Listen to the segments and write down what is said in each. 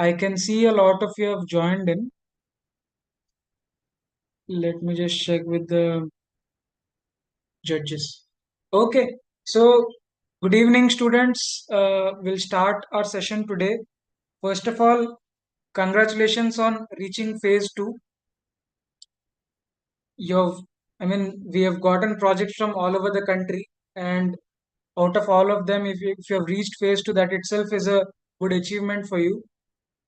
I can see a lot of you have joined in. Let me just check with the judges. Okay, so good evening, students. We'll start our session today. First of all, congratulations on reaching phase two. You've, we have gotten projects from all over the country, and out of all of them, if you have reached phase two, that itself is a good achievement for you.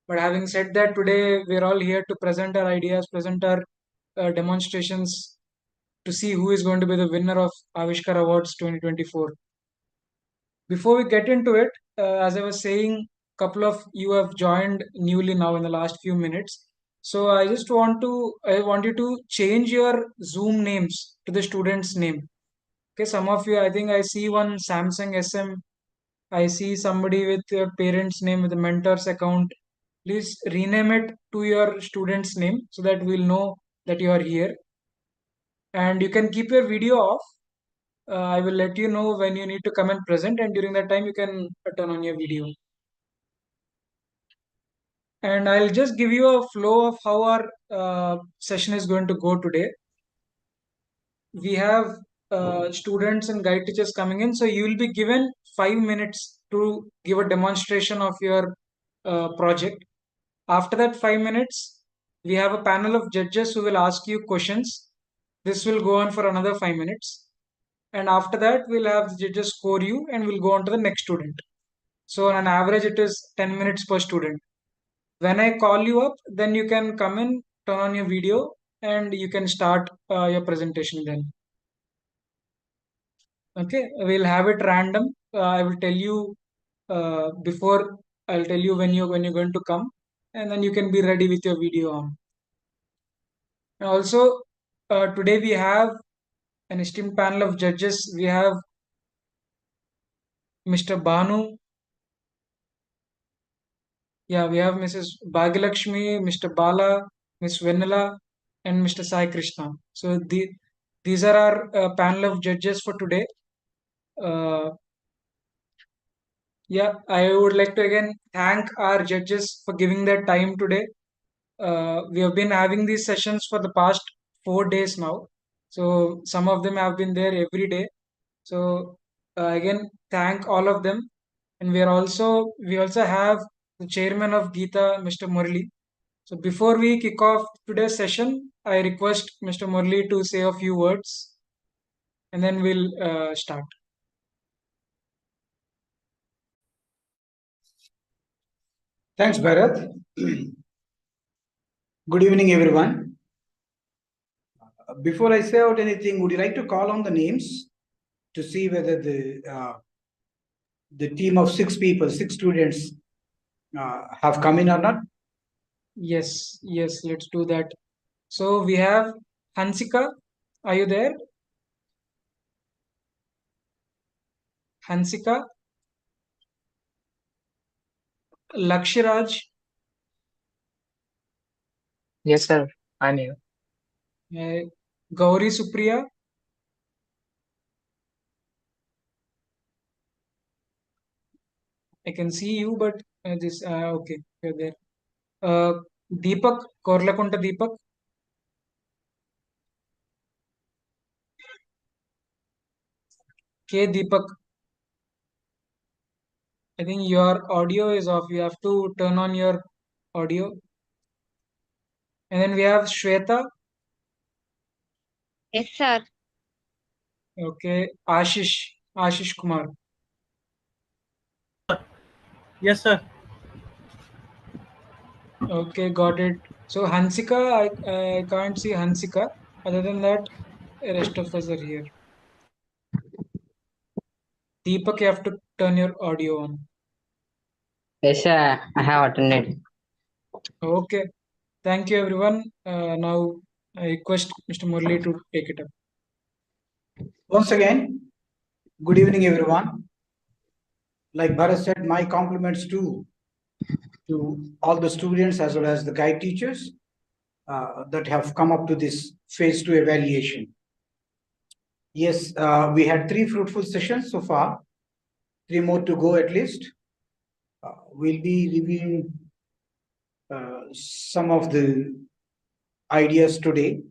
But having said that, today we're all here to present our ideas, present our demonstrations to see who is going to be the winner of Avishkar Awards 2024. Before we get into it, as I was saying, a couple of you have joined newly now in the last few minutes. So I want you to change your Zoom names to the student's name. Okay, some of you, I think I see one Samsung SM. I see somebody with your parents' name with the mentor's account. Please rename it to your student's name so that we'll know that you are here. And you can keep your video off. I will let you know when you need to come and present, and during that time, you can turn on your video. And I'll just give you a flow of how our session is going to go today. We have students and guide teachers coming in, so you will be given 5 minutes to give a demonstration of your project. After that 5 minutes, we have a panel of judges who will ask you questions. This will go on for another 5 minutes. And after that, we'll have the judges score you and we'll go on to the next student. So on an average, it is 10 minutes per student. When I call you up, then you can come in, turn on your video, and you can start your presentation then. Okay, we'll have it random. I will tell you before. I'll tell you when you're going to come, and then you can be ready with your video on. And also, today we have an esteemed panel of judges. We have Mr. Banu. Yeah, we have Mrs. Bhagyalakshmi, Mr. Bala, Miss Vanilla, and Mr. Sai Krishna. So these are our panel of judges for today. Uh, yeah, I would like to again thank our judges for giving their time today. We have been having these sessions for the past 4 days now. So some of them have been there every day. So again, thank all of them. And we also have the chairman of GETA, Mr. Murli. So before we kick off today's session, I request Mr. Murli to say a few words, and then we'll start. Thanks, Bharat. Good evening, everyone. Before I say out anything, would you like to call on the names to see whether the team of 6 people, 6 students, have come in or not? Yes, let's do that. So we have Hansika. Are you there? Hansika, Lakshiraj, Yes, sir. I'm here. Gauri Supriya, I can see you, but okay, you're there. Deepak, Korlakunta Deepak, K Deepak. I think your audio is off. You have to turn on your audio. And then we have Shweta. Yes, sir. Okay, Ashish Kumar. Yes, sir. Okay, got it. So Hansika, I can't see Hansika. Other than that, the rest of us are here. Deepak, you have to turn your audio on. Yes, sir. I have attended. Okay, thank you everyone. Now I request Mr. Murli to take it up. Once again, good evening, everyone. Like Bharat said, my compliments to all the students as well as the guide teachers that have come up to this phase 2 evaluation. Yes, we had 3 fruitful sessions so far, 3 more to go at least. We'll be reviewing some of the ideas today.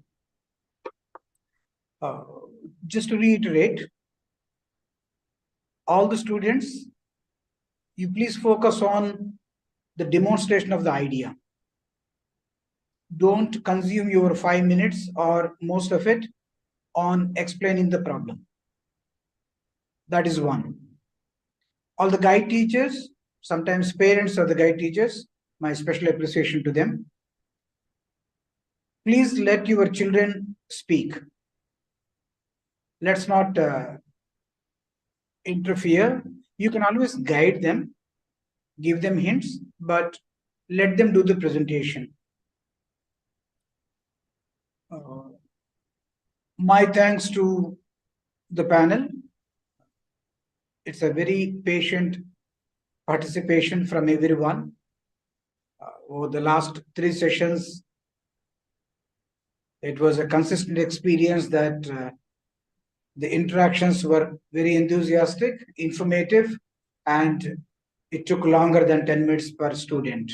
Just to reiterate, all the students, you please focus on the demonstration of the idea. Don't consume your 5 minutes or most of it on explaining the problem. That is one. All the guide teachers, sometimes parents of the guide teachers, my special appreciation to them. Please let your children speak. Let's not interfere. You can always guide them, give them hints, but let them do the presentation. My thanks to the panel. It's a very patient participation from everyone. Over the last 3 sessions, it was a consistent experience that the interactions were very enthusiastic, informative, and it took longer than 10 minutes per student.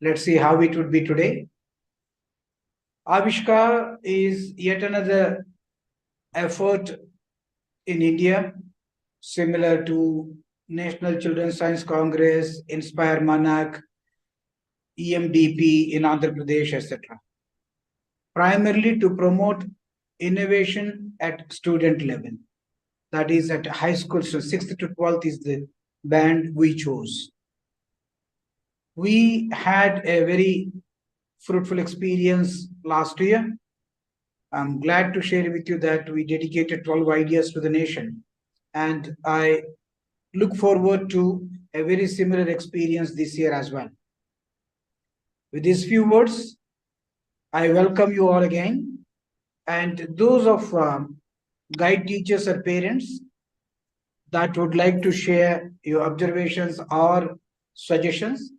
Let's see how it would be today. Avishkar is yet another effort in India, similar to National Children's Science Congress, Inspire Manak, EMDP in Andhra Pradesh, etc. Primarily to promote innovation at student level. That is at high school, so 6th to 12th is the band we chose. We had a very fruitful experience last year. I'm glad to share with you that we dedicated 12 ideas to the nation. And I look forward to a very similar experience this year as well. With these few words, I welcome you all again. And those of guide teachers or parents that would like to share your observations or suggestions,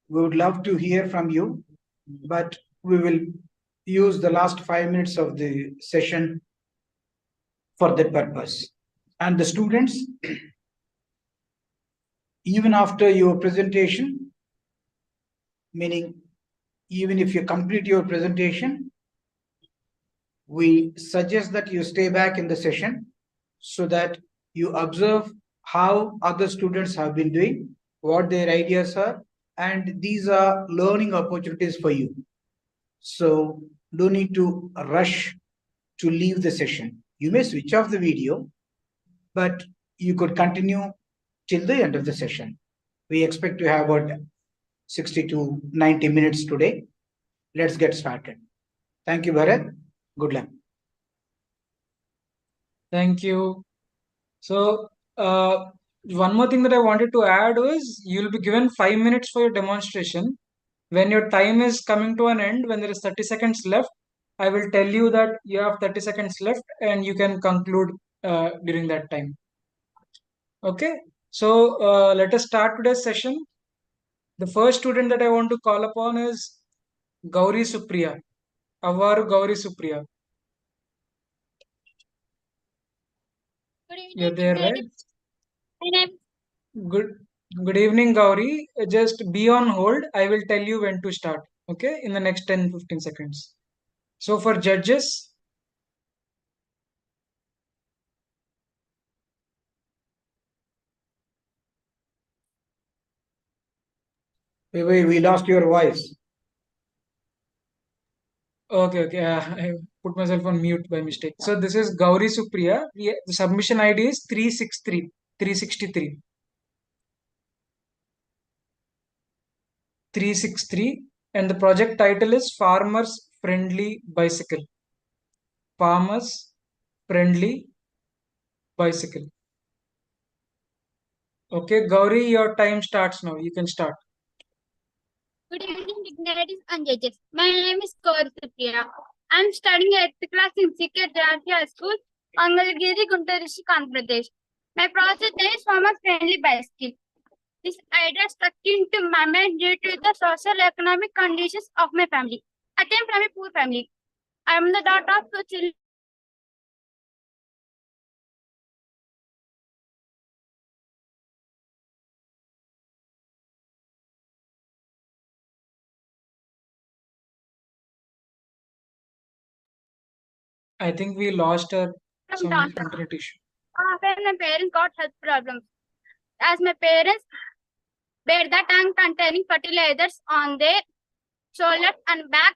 we would love to hear from you, but we will use the last 5 minutes of the session for that purpose. And the students, even after your presentation, meaning even if you complete your presentation, we suggest that you stay back in the session so that you observe how other students have been doing, what their ideas are, and these are learning opportunities for you. So no need to rush to leave the session. You may switch off the video, but you could continue till the end of the session. We expect to have about 60 to 90 minutes today. Let's get started. Thank you, Bharat. Good luck. Thank you. So, one more thing that I wanted to add was you'll be given 5 minutes for your demonstration. When your time is coming to an end, when there is 30 seconds left, I will tell you that you have 30 seconds left and you can conclude during that time. Okay, so let us start today's session. The first student that I want to call upon is Gauri Supriya. Avaru Gauri Supriya. Good evening, You're there, right? my name Good. Good evening, Gauri. Just be on hold. I will tell you when to start. Okay, in the next 10-15 seconds. So for judges, We lost your voice. okay. I put myself on mute by mistake. So this is Gauri Supriya. The submission ID is 363. 363. 363. And the project title is Farmers Friendly Bicycle. Farmers Friendly Bicycle. Okay, Gauri, your time starts now. You can start. Good evening, dignitaries and judges. My name is Kaur Supriya. I am studying at the class in Secret High School, Angalgiri, Guntur District, Andhra Pradesh. My project name is Farmer Friendly Bicycle. This idea stuck into my mind due to the social economic conditions of my family. I came from a poor family. I am the daughter of two children. I think we lost her from some downtown. internet issue. When my parents got health problems, as my parents bear the tank containing fertilizers on their shoulders and back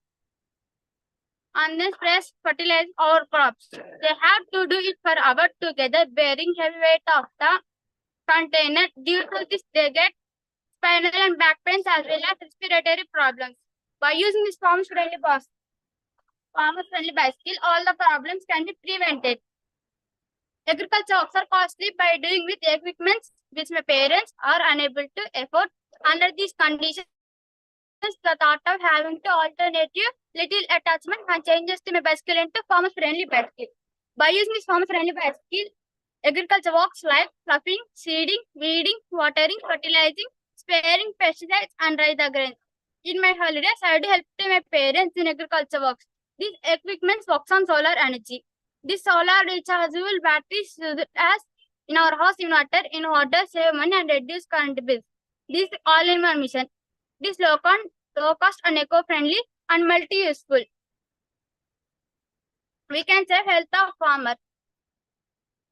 and then press fertilize our crops. They have to do it for hours together, bearing heavy weight of the container. Due to this, they get spinal and back pains as well as respiratory problems. By using this farmer-friendly bicycle, all the problems can be prevented. Agriculture works are costly by doing with equipments which my parents are unable to afford. Under these conditions, the thought of having to alternative little attachment and changes to my bicycle into farmer-friendly bicycle. By using this farmer-friendly bicycle, agriculture works like ploughing, seeding, weeding, watering, fertilizing, sparing pesticides, and dry the grains. In my holidays, I do help to my parents in agriculture works. These equipment works on solar energy. This solar rechargeable batteries used as in our house inverter in order to save money and reduce current bills. This all-in-one mission. This low cost and eco-friendly and multi-useful. We can save health of farmer.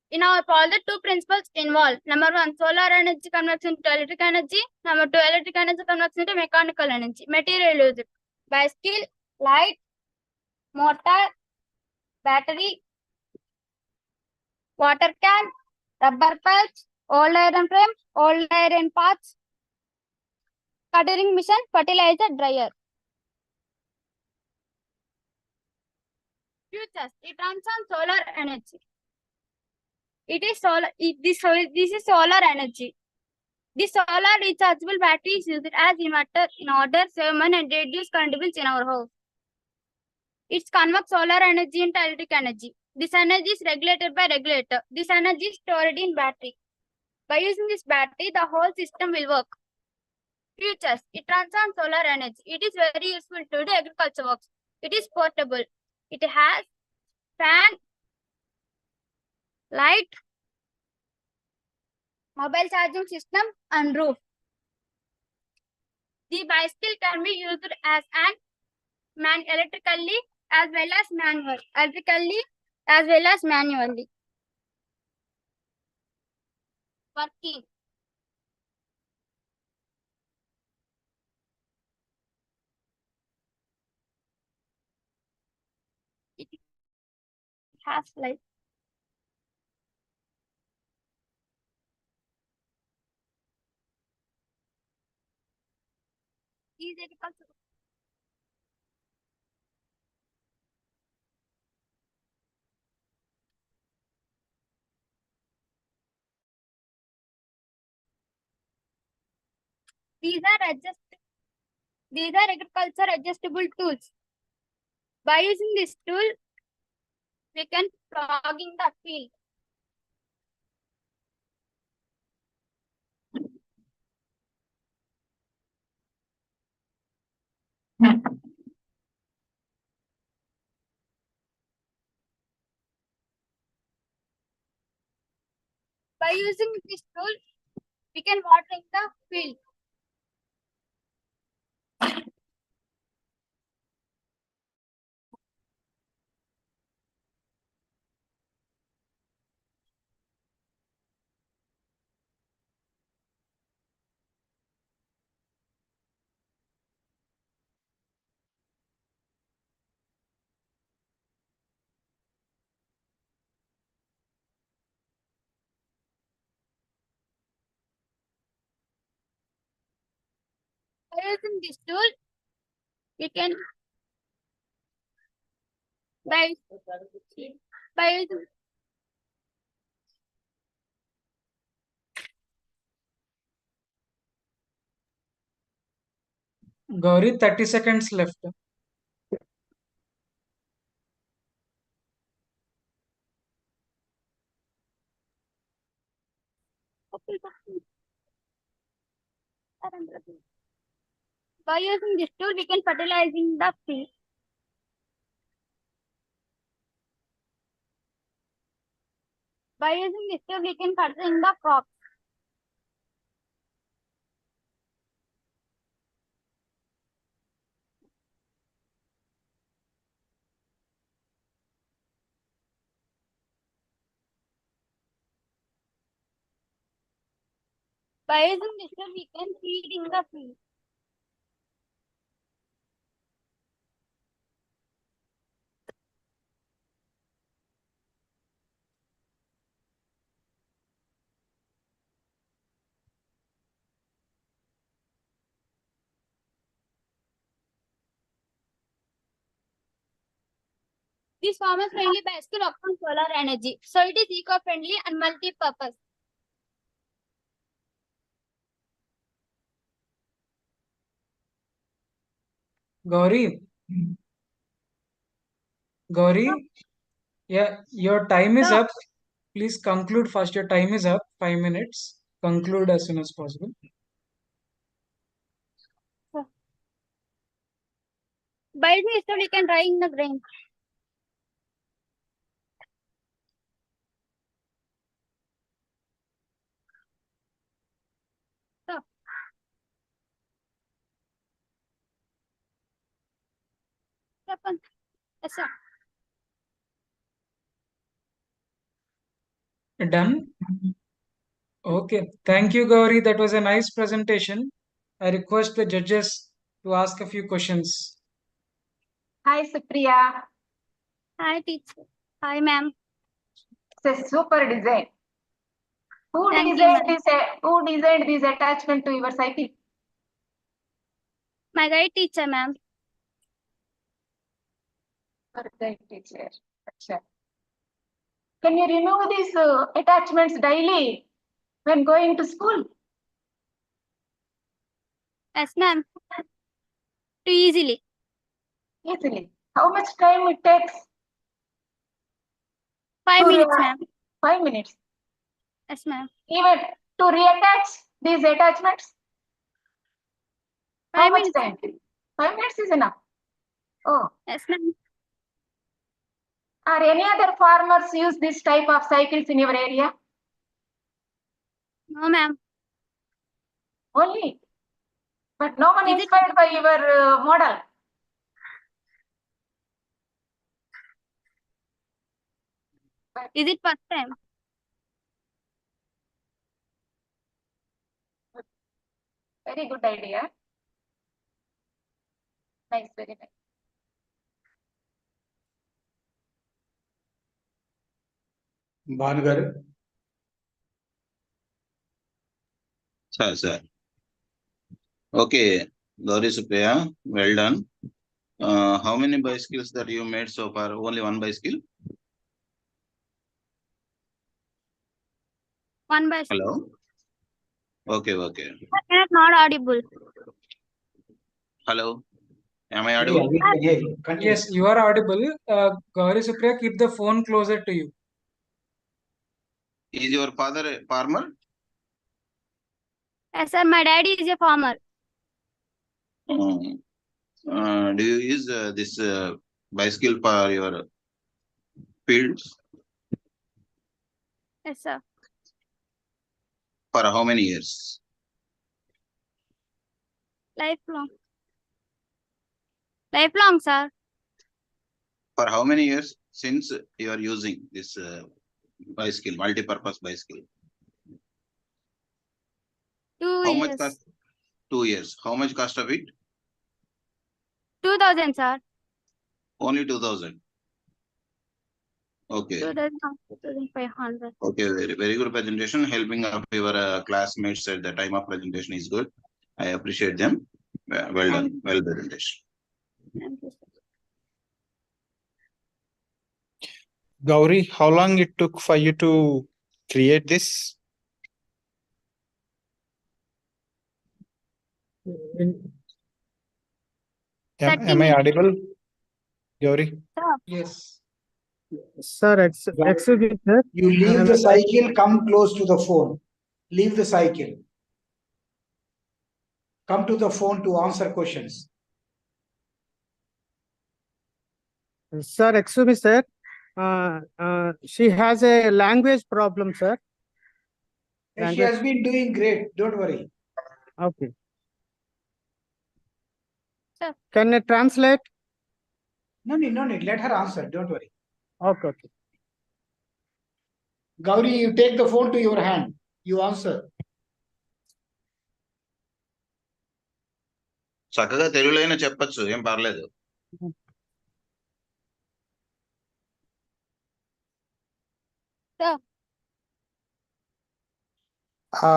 In our project, two principles involved. Number one, solar energy conversion to electric energy. Number two, electric energy conversion to mechanical energy. Material used. Bicycle, light, motor, battery, water can, rubber pipes, old iron frame, old iron parts, cuttering machine, fertilizer, dryer. Futures. It runs on solar energy. It is solar. This is solar energy. The solar rechargeable battery is used as inverter in order to save money and reduce current bills in our house. It converts solar energy into electric energy. This energy is regulated by regulator. This energy is stored in battery. By using this battery, the whole system will work. Futures. It runs on solar energy. It is very useful to do agriculture works. It is portable. It has fan, light, mobile charging system, and roof. The bicycle can be used as an electrically as well as manually. Working. It has like these agriculture. These are agriculture adjustable tools. By using this tool, we can plug in the field. By using this tool, we can water in the field. By using this tool, we can by using Gauri, 30 seconds left. by using this tool, we can fertilizing the field. By using this tool, we can fertilize the crop. By using this tool, we can feed in the field. This farmer-friendly bicycle operates on solar energy, so it is eco-friendly and multi-purpose. Gauri, Gauri, yeah, your time is Sir, up. Please conclude first. Your time is up. 5 minutes. Conclude as soon as possible. by using this tool, we can dry in the grain. Sir. Yes, sir. Done? Okay. Thank you, Gauri. That was a nice presentation. I request the judges to ask a few questions. Hi, Supriya. Hi, teacher. Hi, ma'am. It's a super design. Who Thank you, designed ma'am. Who designed this attachment to your cycle? My guide teacher, ma'am. Right, teacher. Acha. Can you remove these attachments daily when going to school? Yes, ma'am. Too easily. Easily. How much time it takes? 5 minutes, ma'am. 5 minutes. Yes, ma'am. Even to reattach these attachments? How 5 much minutes. time? 5 minutes is enough. Oh. Yes, ma'am. Are any other farmers use this type of cycles in your area? No, ma'am. Only. But no one Is it- inspired by your model. Is it first time? Very good idea. Nice, very nice. Bhanugaru. Sir. Okay, Gauri Supriya, well done. How many bicycles that you made so far? Only one bicycle? One by Hello? Okay. not audible. Hello? Am I Yeah, audible? we can hear you. Continue. Yes, you are audible. Gauri Supriya, keep the phone closer to you. Is your father a farmer? Yes, sir. My daddy is a farmer. Do you use this bicycle for your fields? Yes, sir. For how many years? Lifelong. Lifelong, sir. For how many years since you are using this bicycle, multi-purpose bicycle? 2 How much years. cost? 2 years. How much cost of it? 2000, sir. Only 2000. Okay. 2500. Okay, very good presentation. Helping up your classmates at the time of presentation is good. I appreciate them. Well done. Well presentation. Thank you, sir. Gauri, how long it took for you to create this? Am 30 I minutes. audible, Gauri? Sir. Yes. Sir, excuse me, sir. You leave the cycle, come close to the phone. Leave the cycle. Come to the phone to answer questions. Sir, excuse me, sir. She has a language problem, sir. And she has been doing great. Don't worry. Okay. Sir. Can I translate? No need. Let her answer. Don't worry. Okay. Gauri, you take the phone to your hand. You answer. చక్కగా తెలుగులోనే చెప్పొచ్చు, ఏం పర్లేదు. Sir, ఆ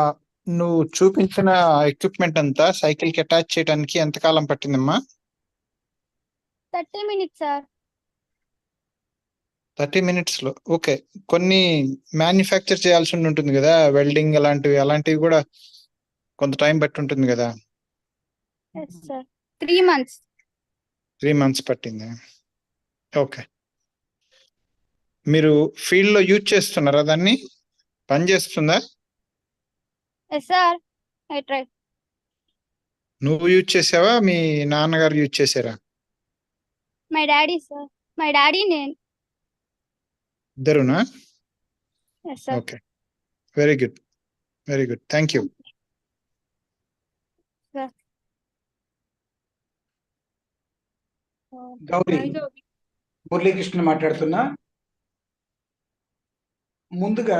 నువ్వు చూపించిన equipment అంతా cycle కి అటాచ్ చేయడానికి ఎంతకాలం పట్టిందమ్మా? 30 minutes, sir. 30 minutes లో ఓకే. కొన్ని మ్యానుఫ్యాక్చర్ చేయాల్సి ఉంటుంది కదా, వెల్డింగ్ అలాంటివి కూడా కొంత టైం బట్టి ఉంటుంది కదా. Yes, sir. 3 months. 3 months పట్టింది. ఓకే. మీరు ఫీల్డ్ లో యూజ్ చేస్తున్నారా దాన్ని? పని చేస్తుందా? Yes, sir. I tried. నువ్వు యూజ్ చేసావా, మీ నాన్నగారు యూజ్ చేశారా? My daddy, sir. My daddy name. ఇద్దరునా? Yes, sir. Okay, very good, very good, thank you. Sir. Gauri, Muralikrishna మాట్లాడుతున్నా. ముందుగా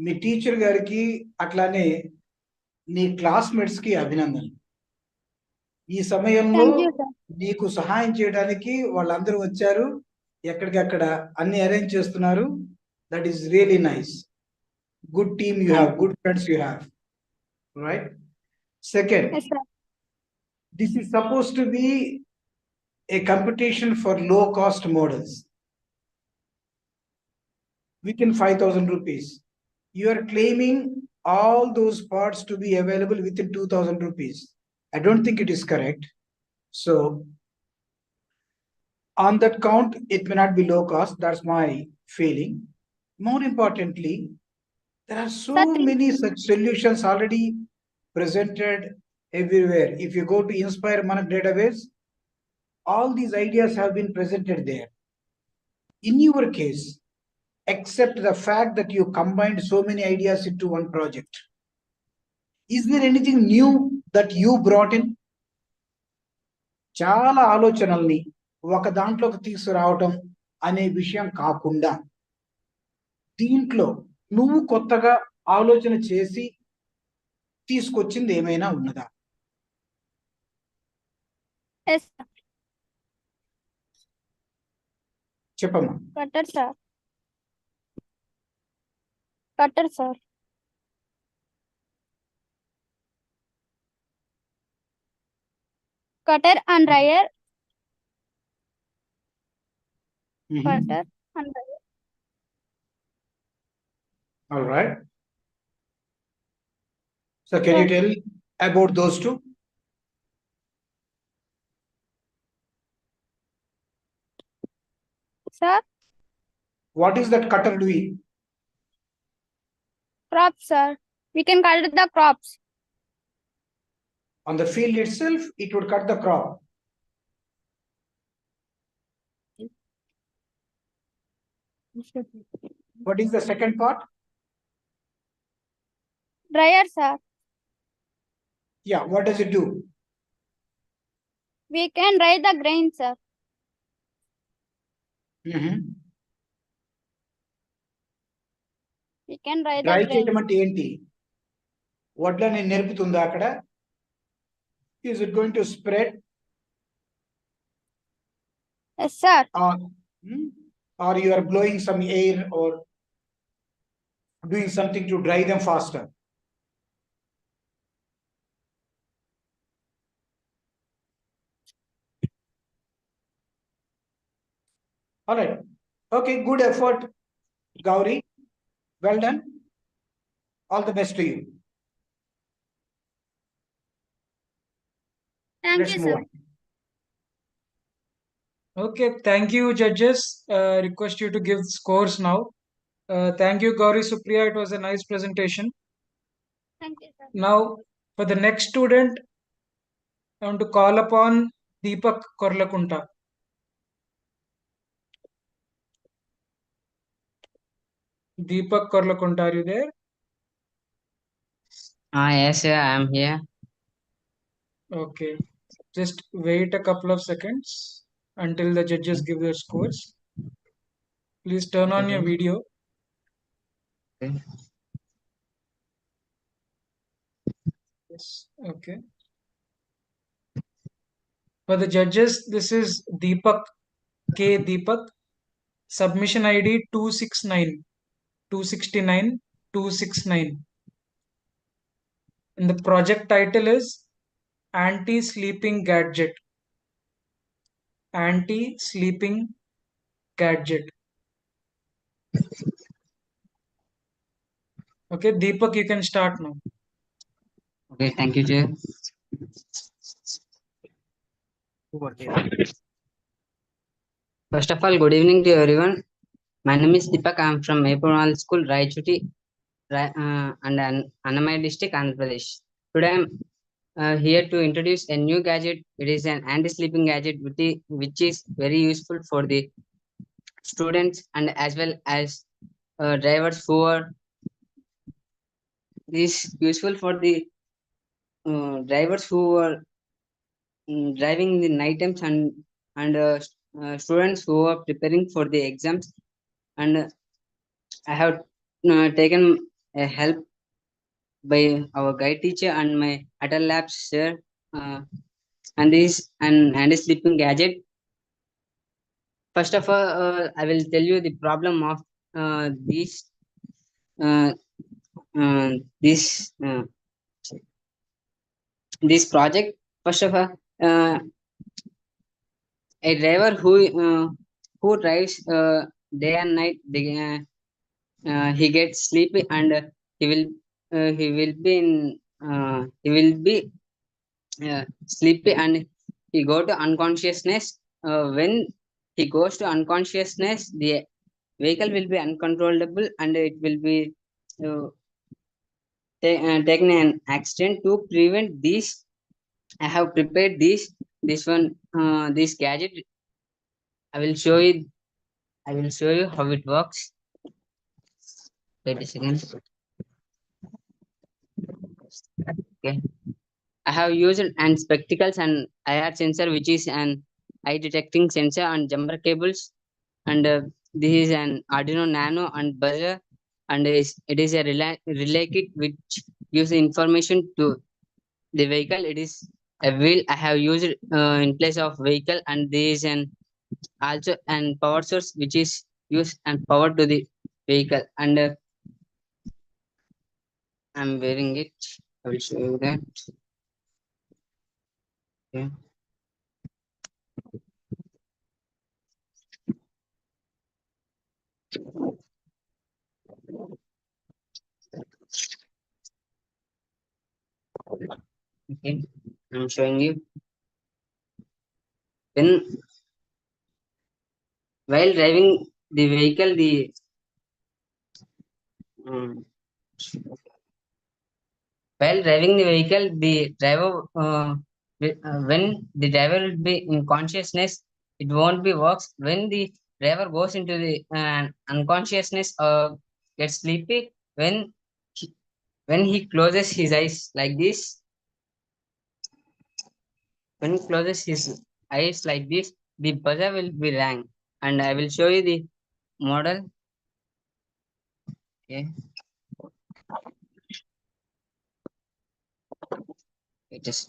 మీ టీచర్ గారికి అట్లానే నీ క్లాస్మేట్స్ కి అభినందనలు. ఈ సమయంలో Thank you, sir. నీకు సహాయం చేయడానికి వాళ్ళందరూ వచ్చారు, ఎక్కడికక్కడ అన్ని అరేంజ్ చేస్తున్నారు. That is really nice. Good team you have, good friends you have, right? Second, Yes, sir. this is supposed to be a competition for low cost models within 5,000 rupees. You are claiming all those parts to be available within 2,000 rupees. I don't think it is correct. So on that count, it may not be low cost. That's my feeling. More importantly, there are so Sir, many such solutions already presented everywhere. If you go to Inspire Manak database, all these ideas have been presented there. In your case, except the fact that you combined so many ideas into one project, is there anything new that you brought in? చాలా ఆలోచనల్ని ఒక దాంట్లోకి తీసుకురావటం అనే విషయం కాకుండా దీంట్లో నువ్వు కొత్తగా ఆలోచన చేసి తీసుకొచ్చింది ఏమైనా ఉన్నదా? Yes, sir. చెప్పమ్మా. Cutter, sir. Cutter, sir. Cutter and dryer. Cutter and dryer. All right. So can you tell about those two? Sir, What is that cutter doing? crops, sir. We can cut the crops. On the field itself, it would cut the crop. What is the second part? Dryer, sir. Yeah, what does it do? We can dry the grain, sir. We can dry the dry grain. చేయడం అంటే ఏంటి? వడ్లని నేర్పుతుందా అక్కడ? Is it going to spread? Yes, sir. Or you are blowing some air or doing something to dry them faster? All right. Okay, good effort, Gauri. Well done. All the best to you. Thank Let's you, move sir. on. Okay, thank you, judges. Request you to give scores now. Thank you, Gauri Supriya. It was a nice presentation. Thank you, sir. Now, for the next student, I want to call upon Deepak Korlakunta. Deepak Korlakunta, are you there? Yes, sir, I am here. Okay. Just wait a couple of seconds until the judges give their scores. Please turn on your video. Okay. Yes. Okay. For the judges, this is Deepak K. Deepak. Submission ID 269 269 269. And the project title is Anti-Sleeping Gadget. Anti-Sleeping Gadget. Okay, Deepak, you can start now. Okay, thank you, Chair. First of all, good evening to everyone. My name is Deepak. I am from Maypur School, Raichuti, and Annamai district, Andhra Pradesh. Today I am here to introduce a new gadget. It is an anti-sleeping gadget which is very useful for the students and as well as drivers who are this useful for the drivers who are driving in the night times and students who are preparing for the exams. And I have taken a help by our guide teacher and my other labs sir, and this and a sleeping gadget. First of all, I will tell you the problem of this uh, uh, this uh, this project. First of all, a driver who drives day and night, he gets sleepy and he will be in he will be sleepy and he go to unconsciousness. When he goes to unconsciousness, the vehicle will be uncontrollable and it will be uh, taken an accident. To prevent this, I have prepared this gadget. I will show you. I will show you how it works. Wait a second. Okay. I have used and spectacles and IR sensor, which is an eye detecting sensor and jumper cables. And this is an Arduino Nano and buzzer. And it is a relay kit which gives the information to the vehicle. It is a wheel I have used in place of vehicle, and there is an also an power source which is used and power to the vehicle. And I'm wearing it. I will show you that. Okay. Okay, I'm showing you. When while driving the vehicle, um, the driver when the driver will be in consciousness, it won't be works. When the driver goes into the unconsciousness or gets sleepy, he, when he closes his eyes like this, when he closes his eyes like this, the buzzer will be rang, and I will show you the model. Okay. It is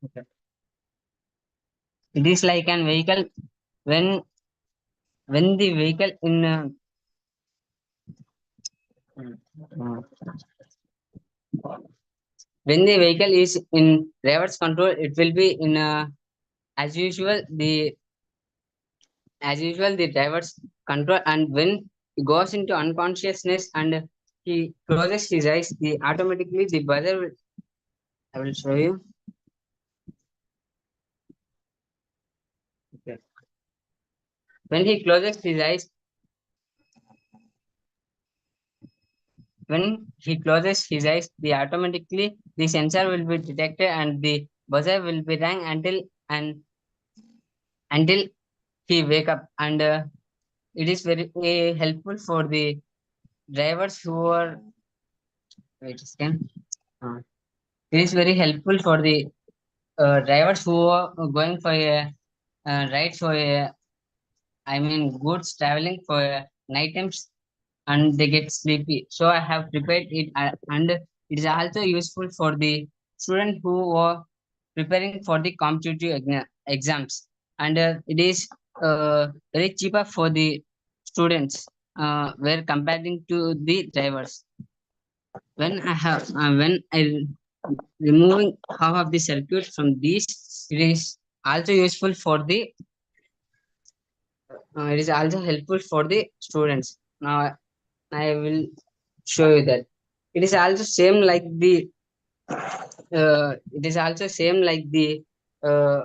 okay. It is like an vehicle when the vehicle in when the vehicle is in reverse control, it will be in as usual the driver's control, and when he goes into unconsciousness and he closes his eyes, the automatically the buzzer will, I will show you. Okay. When he closes his eyes, the automatically the sensor will be detected and the buzzer will be rang until he wake up. And it is very helpful for the drivers who are wait a second. It is very helpful for the drivers who are going for a ride for a I mean goods traveling for night times and they get sleepy. So I have prepared it and It is also useful for the student who are preparing for the competitive exams, and it is very cheaper for the students where comparing to the drivers. When I removing half of the circuit from these, it is also useful for the it is also helpful for the students. Now I will show you that it is also same like the it is also same like the uh,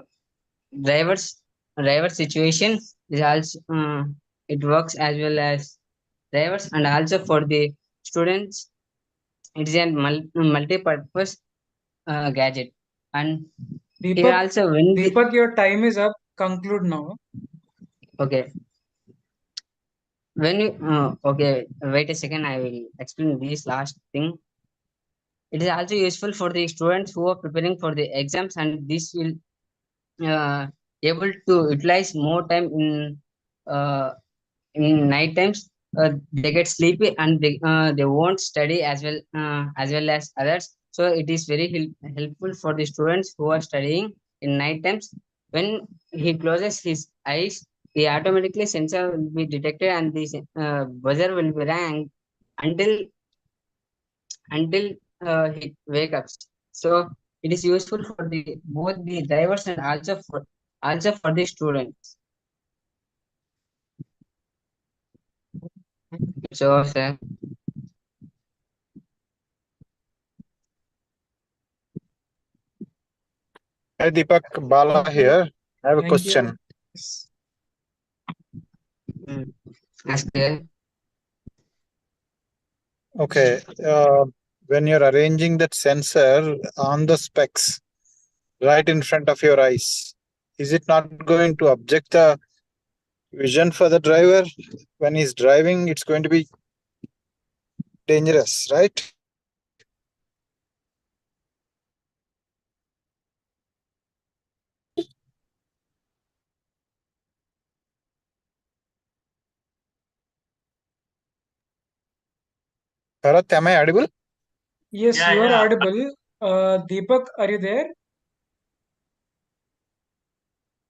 drivers driver situation is also it works as well as drivers and also for the students. It is a multi-purpose gadget, and here Deepak, also when the Deepak, your time is up. Conclude now. okay when you okay wait a second, I will explain this last thing. It is also useful for the students who are preparing for the exams, and this will uh, able to utilize more time uh, in night times. They get sleepy and they won't study as well as others. So it is very helpful for the students who are studying in night times. When he closes his eyes, the automatically sensor will be detected and the buzzer will be rang until he wake up. So it is useful for the both the drivers and also for the students. So sir, Hi Deepak, Bala here. I have a Thank question. you. Yes. ask her. Okay, when you're arranging that sensor on the specs right in front of your eyes, is it not going to object the vision for the driver? When he's driving, it's going to be dangerous, right? Bharat, am I audible? Yes, you are audible. Deepak, are you there?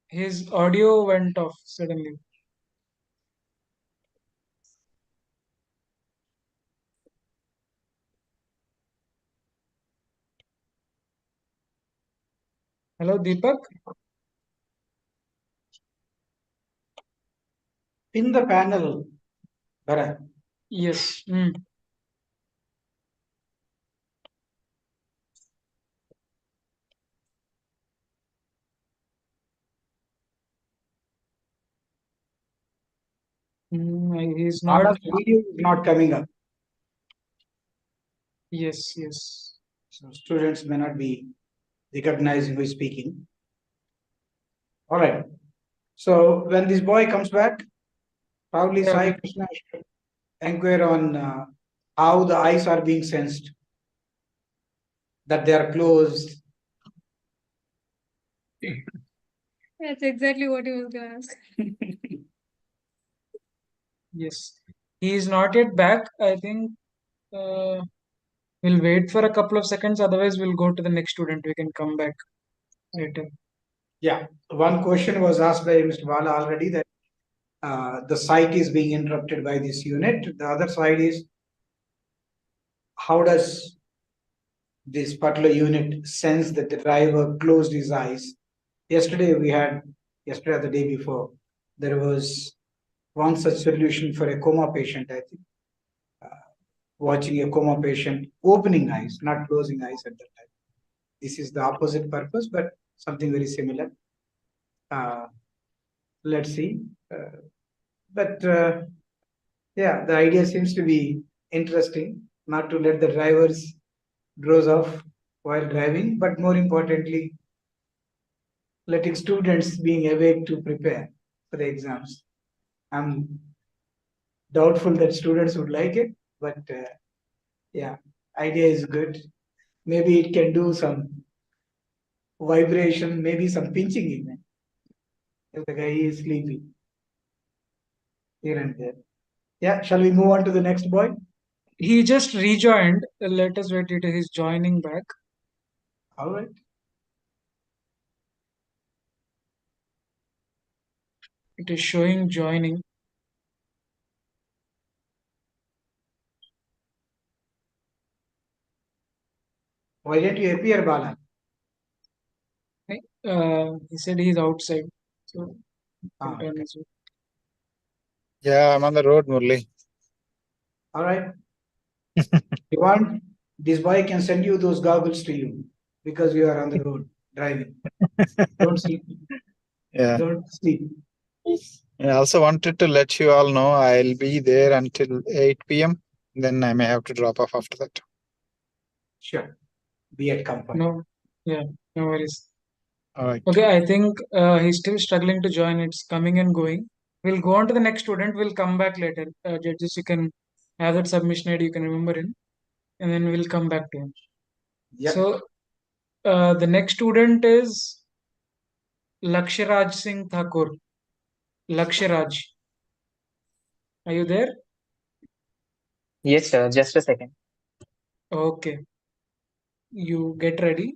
His audio went off suddenly. Hello, Deepak? Pin the panel, Bharat. Yes. He's not. Bala's video is not coming up. Yes, yes. So students may not be recognizing who is speaking. All right. So when this boy comes back, probably Yeah, Sai Krishna should inquire on how the eyes are being sensed, that they are closed. That's exactly what he was gonna ask. yes. He is not yet back. I think we'll wait for a couple of seconds. Otherwise, we'll go to the next student. We can come back later. Yeah, one question was asked by Mr. Bala already, that the site is being interrupted by this unit. The other side is, how does this particular unit sense that the driver closed his eyes? Yesterday or the day before, there was one such solution for a coma patient, I think. Watching a coma patient opening eyes, not closing eyes at that time. This is the opposite purpose, but something very similar. Let's see. Yeah, the idea seems to be interesting, not to let the drivers doze off while driving, but more importantly, letting students being awake to prepare for the exams. I'm doubtful that students would like it, but yeah, idea is good. Maybe it can do some vibration, maybe some pinching even if the guy is sleepy here and there. Yeah, shall we move on to the next boy? He just rejoined. Let us wait till he's joining back. All right. It is showing joining. Why didn't you appear, Bala? He said he's outside. So Okay. Yeah, I'm on the road, Murli. All right. You want this boy can send you those goggles to you because you are on the road driving. Don't sleep. Yeah. Don't sleep. I also wanted to let you all know I'll be there until 8 p.m. Then I may have to drop off after that. Sure. Be at comfort. No, yeah, no worries. All right. Okay, I think he's still struggling to join. It's coming and going. We'll go on to the next student. We'll come back later. Judges, you can have that submission ID. You can remember him, and then we'll come back to him. Yep. So the next student is Lakshraj Singh Thakur. Lakshraj, are you there? Yes, sir. Just a second. Okay. You get ready.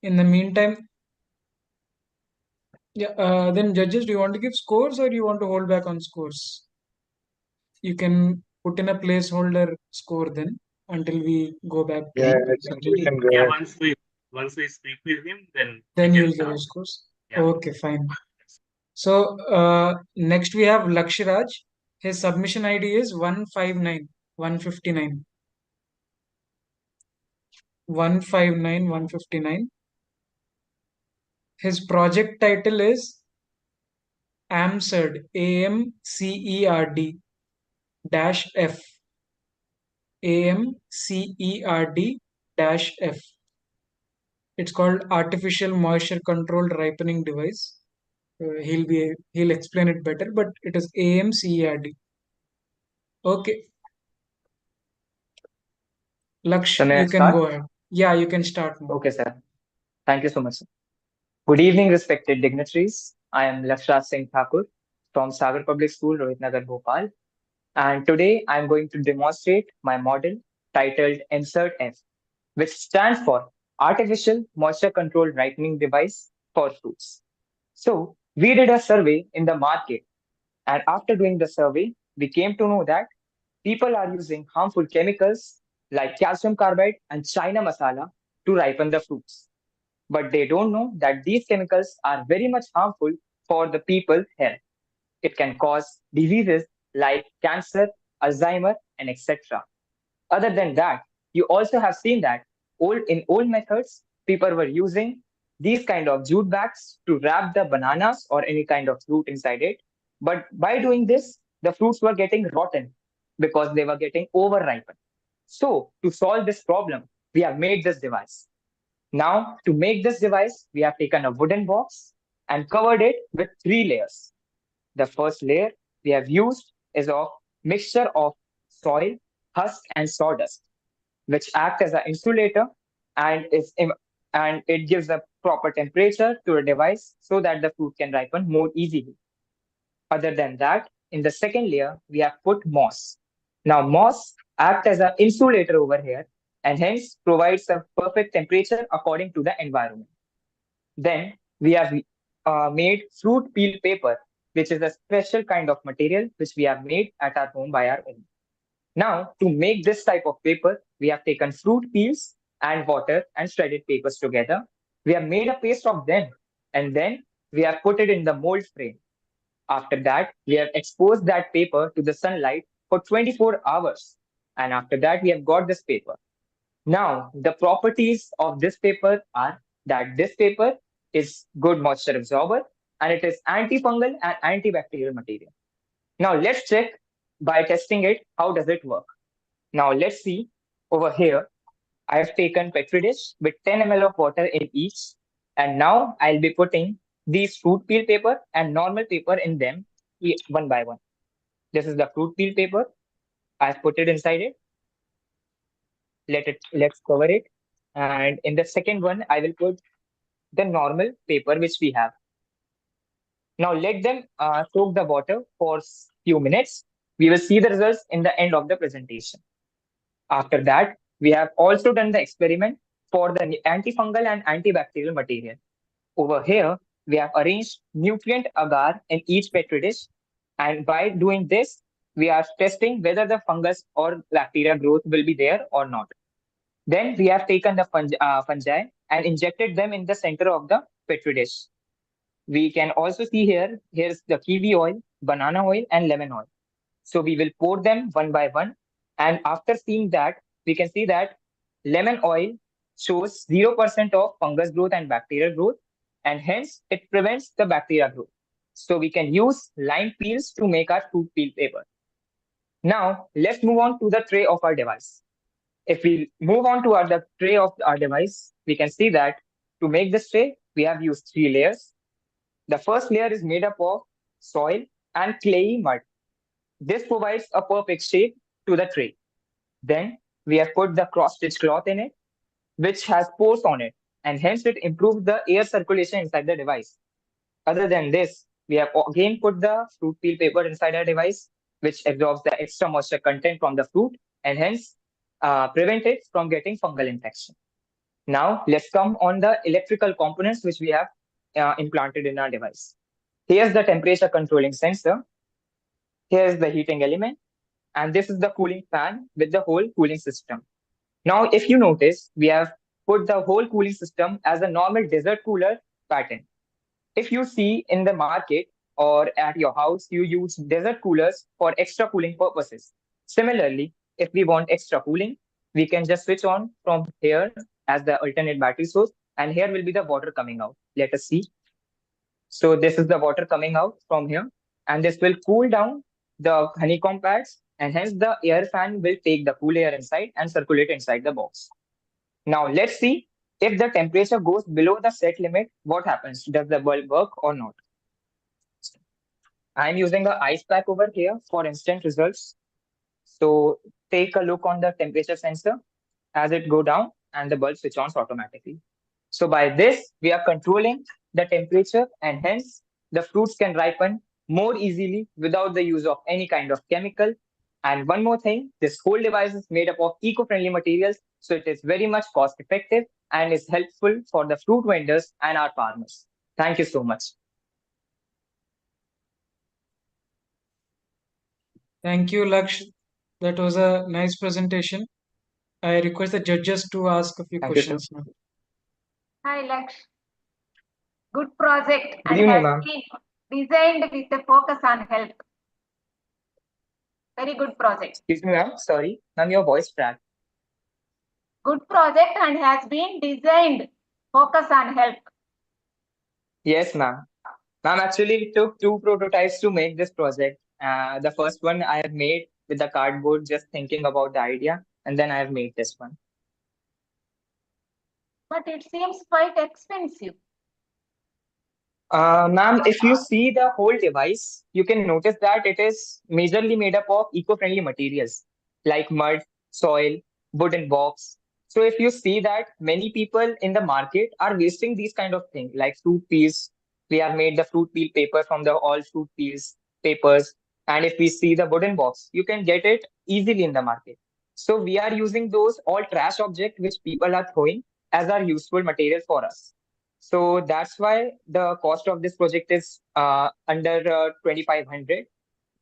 In the meantime, yeah. Then judges, do you want to give scores or do you want to hold back on scores? You can put in a placeholder score then until we go back to Yeah, I think you can go Yeah, ahead. once we speak with him, then you'll give your scores. Yeah. Okay, fine. So next we have Lakshiraj. His submission ID is 159 159 159 159. His project title is AMCERD AMCERD dash F AMCERD dash F. It's called Artificial Moisture Controlled Ripening Device. He'll explain it better, but it is AMCERD. Okay. Laksh, So may I you can start? go ahead. Yeah, you can start now. Okay, sir. Thank you so much, sir. Good evening, respected dignitaries. I am Lakshraj Singh Thakur from Sagar Public School, Rohitnagar, Bhopal. And today I'm going to demonstrate my model titled Insert F, which stands for Artificial Moisture Controlled Ripening Device for Fruits. So we did a survey in the market, and after doing the survey, we came to know that people are using harmful chemicals like calcium carbide and China masala to ripen the fruits. But they don't know that these chemicals are very much harmful for the people's health. It can cause diseases like cancer, Alzheimer, and etc. Other than that, you also have seen that old methods, people were using these kind of jute bags to wrap the bananas or any kind of fruit inside it. But by doing this, the fruits were getting rotten because they were getting over ripened. So to solve this problem, we have made this device. Now, to make this device, we have taken a wooden box and covered it with 3 layers. The first layer we have used is of mixture of soil, husk, and sawdust, which act as an insulator and and it gives a proper temperature to the device so that the fruit can ripen more easily. Other than that, in the second layer, we have put moss. Now, moss acts as an insulator over here and hence provides a perfect temperature according to the environment. Then we have made fruit peel paper, which is a special kind of material which we have made at our home by our own. Now, to make this type of paper, we have taken fruit peels and water and shredded papers together. We have made a paste of them and then we have put it in the mold frame. After that, we have exposed that paper to the sunlight for 24 hours. And after that, we have got this paper. Now, the properties of this paper are that this paper is good moisture absorber and it is antifungal and antibacterial material. Now, let's check by testing it, how does it work? Now, let's see over here. I have taken Petri dish with 10 ml of water in each. And now I'll be putting these fruit peel paper and normal paper in them one by one. This is the fruit peel paper. I've put it inside it. Let's cover it. And in the second one, I will put the normal paper which we have. Now let them soak the water for few minutes. We will see the results in the end of the presentation. After that, we have also done the experiment for the antifungal and antibacterial material. Over here, we have arranged nutrient agar in each petri dish. And by doing this, we are testing whether the fungus or bacteria growth will be there or not. Then we have taken the fungi and injected them in the center of the petri dish. We can also see here's the kiwi oil, banana oil, and lemon oil. So we will pour them one by one. And after seeing that, we can see that lemon oil shows 0% of fungus growth and bacterial growth, and hence it prevents the bacteria growth. So we can use lime peels to make our fruit peel paper. Now, let's move on to the tray of our device. If we move on to the tray of our device, we can see that to make this tray, we have used 3 layers. The first layer is made up of soil and clayey mud. This provides a perfect shape to the tray. Then we have put the cross-stitch cloth in it, which has pores on it, and hence it improves the air circulation inside the device. Other than this, we have again put the fruit peel paper inside our device, which absorbs the extra moisture content from the fruit and hence prevent it from getting fungal infection. Now, let's come on the electrical components which we have implanted in our device. Here's the temperature controlling sensor. Here's the heating element. And this is the cooling fan with the whole cooling system. Now, if you notice, we have put the whole cooling system as a normal desert cooler pattern. If you see in the market or at your house, you use desert coolers for extra cooling purposes. Similarly, if we want extra cooling, we can just switch on from here as the alternate battery source, and here will be the water coming out. Let us see. So this is the water coming out from here, and this will cool down the honeycomb pads, and hence the air fan will take the cool air inside and circulate inside the box. Now let's see if the temperature goes below the set limit, what happens? Does the bulb work or not? I'm using the ice pack over here for instant results. So take a look on the temperature sensor as it go down and the bulb switch on automatically. So by this, we are controlling the temperature and hence the fruits can ripen more easily without the use of any kind of chemical. And one more thing, this whole device is made up of eco-friendly materials, so it is very much cost effective and is helpful for the fruit vendors and our farmers. Thank you so much. Thank you, Laksh. That was a nice presentation. I request the judges to ask a few questions now. Hi, Laksh. Good project Good and evening, has ma'am. been designed with a focus on health. Very good project. Excuse me, ma'am. Sorry, ma'am, your voice cracked. Good project and has been designed focus on health. Yes, ma'am. Ma'am, actually, it took 2 prototypes to make this project. The first one I have made with the cardboard, just thinking about the idea, and then I have made this one. But it seems quite expensive. Ma'am, if you see the whole device, you can notice that it is majorly made up of eco-friendly materials like mud, soil, wooden box. So if you see that many people in the market are wasting these kind of things like fruit peels. We have made the fruit peel paper from the all fruit peels papers. And if we see the wooden box, you can get it easily in the market. So we are using those all trash objects which people are throwing as our useful material for us. So that's why the cost of this project is under 2,500,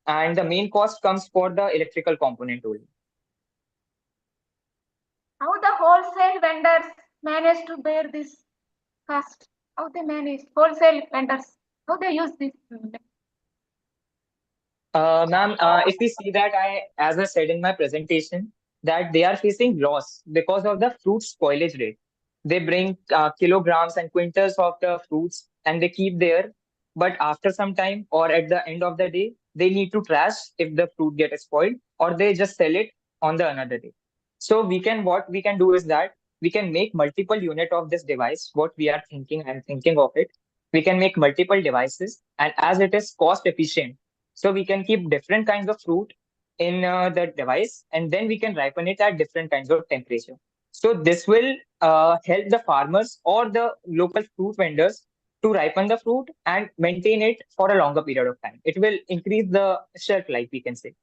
and the main cost comes for the electrical component only. How the wholesale vendors manage to bear this cost? How they manage wholesale vendors? How they use this? Ma'am, if we see that as I said in my presentation, that they are facing loss because of the fruit spoilage rate. They bring kilograms and quintals of the fruits and they keep there. But after some time or at the end of the day, they need to trash if the fruit gets spoiled, or they just sell it on the another day. So what we can do is that we can make multiple unit of this device. What we are thinking, I'm thinking of it. We can make multiple devices, and as it is cost efficient, so we can keep different kinds of fruit in the device, and then we can ripen it at different kinds of temperature. So this will help the farmers or the local fruit vendors to ripen the fruit and maintain it for a longer period of time. It will increase the shelf life, we can say.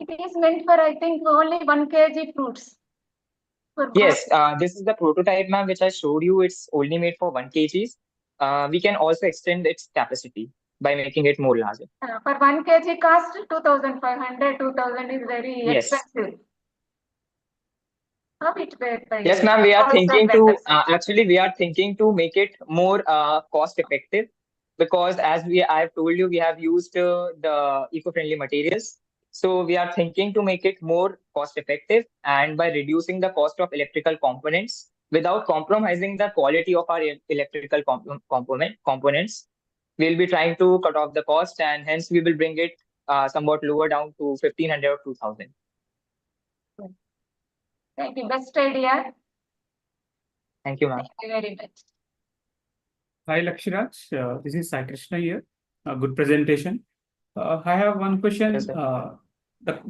It is meant for, I think, only 1 kg fruits. Yes, this is the prototype, ma'am, which I showed you. It's only made for 1 kgs. We can also extend its capacity by making it more larger. For 1 kg cost 2,500, 2,000 is very Yes. expensive. How it paid by Yes, ma'am, we are thinking to actually we are thinking to make it more cost effective, because as I've told you, we have used the eco-friendly materials. So we are thinking to make it more cost effective, and by reducing the cost of electrical components without compromising the quality of our electrical components, we'll be trying to cut off the cost, and hence we will bring it somewhat lower down to 1,500 or 2,000. Thank you. Best idea. Thank you, ma'am. Thank you very much. Hi, Lakshiraj. This is Sai Krishna here. Good presentation. I have one question. Yes, sir.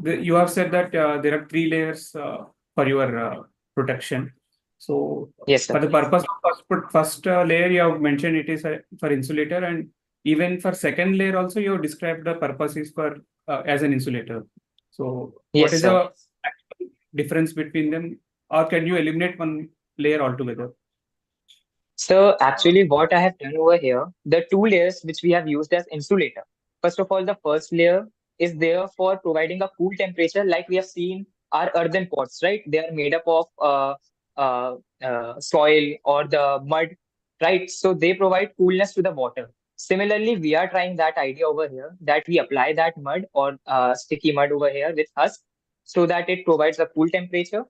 You have said that there are 3 layers for your protection. So, Yes, sir. for the purpose of first layer, you have mentioned it is for insulator, and even for second layer also, you have described the purpose is for as an insulator. So, Yes, what is sir. the actual difference between them, or can you eliminate one layer altogether? So actually what I have done over here, the 2 layers which we have used as insulator. First of all, the first layer is there for providing a cool temperature, like we have seen our earthen pots, right? They are made up of soil or the mud, right? So they provide coolness to the water. Similarly, we are trying that idea over here, that we apply that mud or sticky mud over here with husk, so that it provides a cool temperature.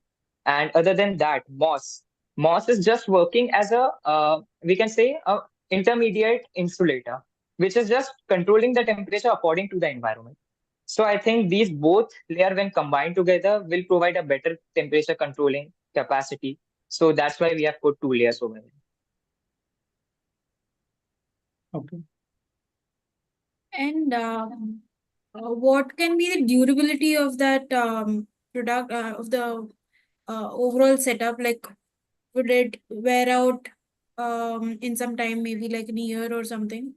And other than that, moss is just working as a we can say a intermediate insulator, which is just controlling the temperature according to the environment. So I think these both layer when combined together will provide a better temperature controlling capacity. So that's why we have put 2 layers over here. Okay. And what can be the durability of that product of the overall setup? Like, would it wear out in some time, maybe like in a year or something?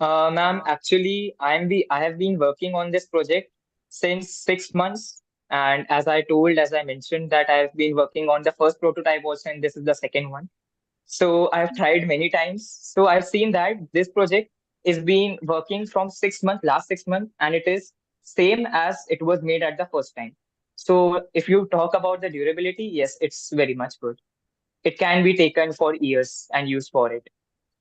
Ma'am, actually, I have been working on this project since 6 months, and as I mentioned, that I have been working on the first prototype also, and this is the second one. So I've tried many times. So I've seen that this project is being working from 6 months, last 6 months, and it is same as it was made at the first time. So if you talk about the durability, yes, it's very much good. It can be taken for years and used for it.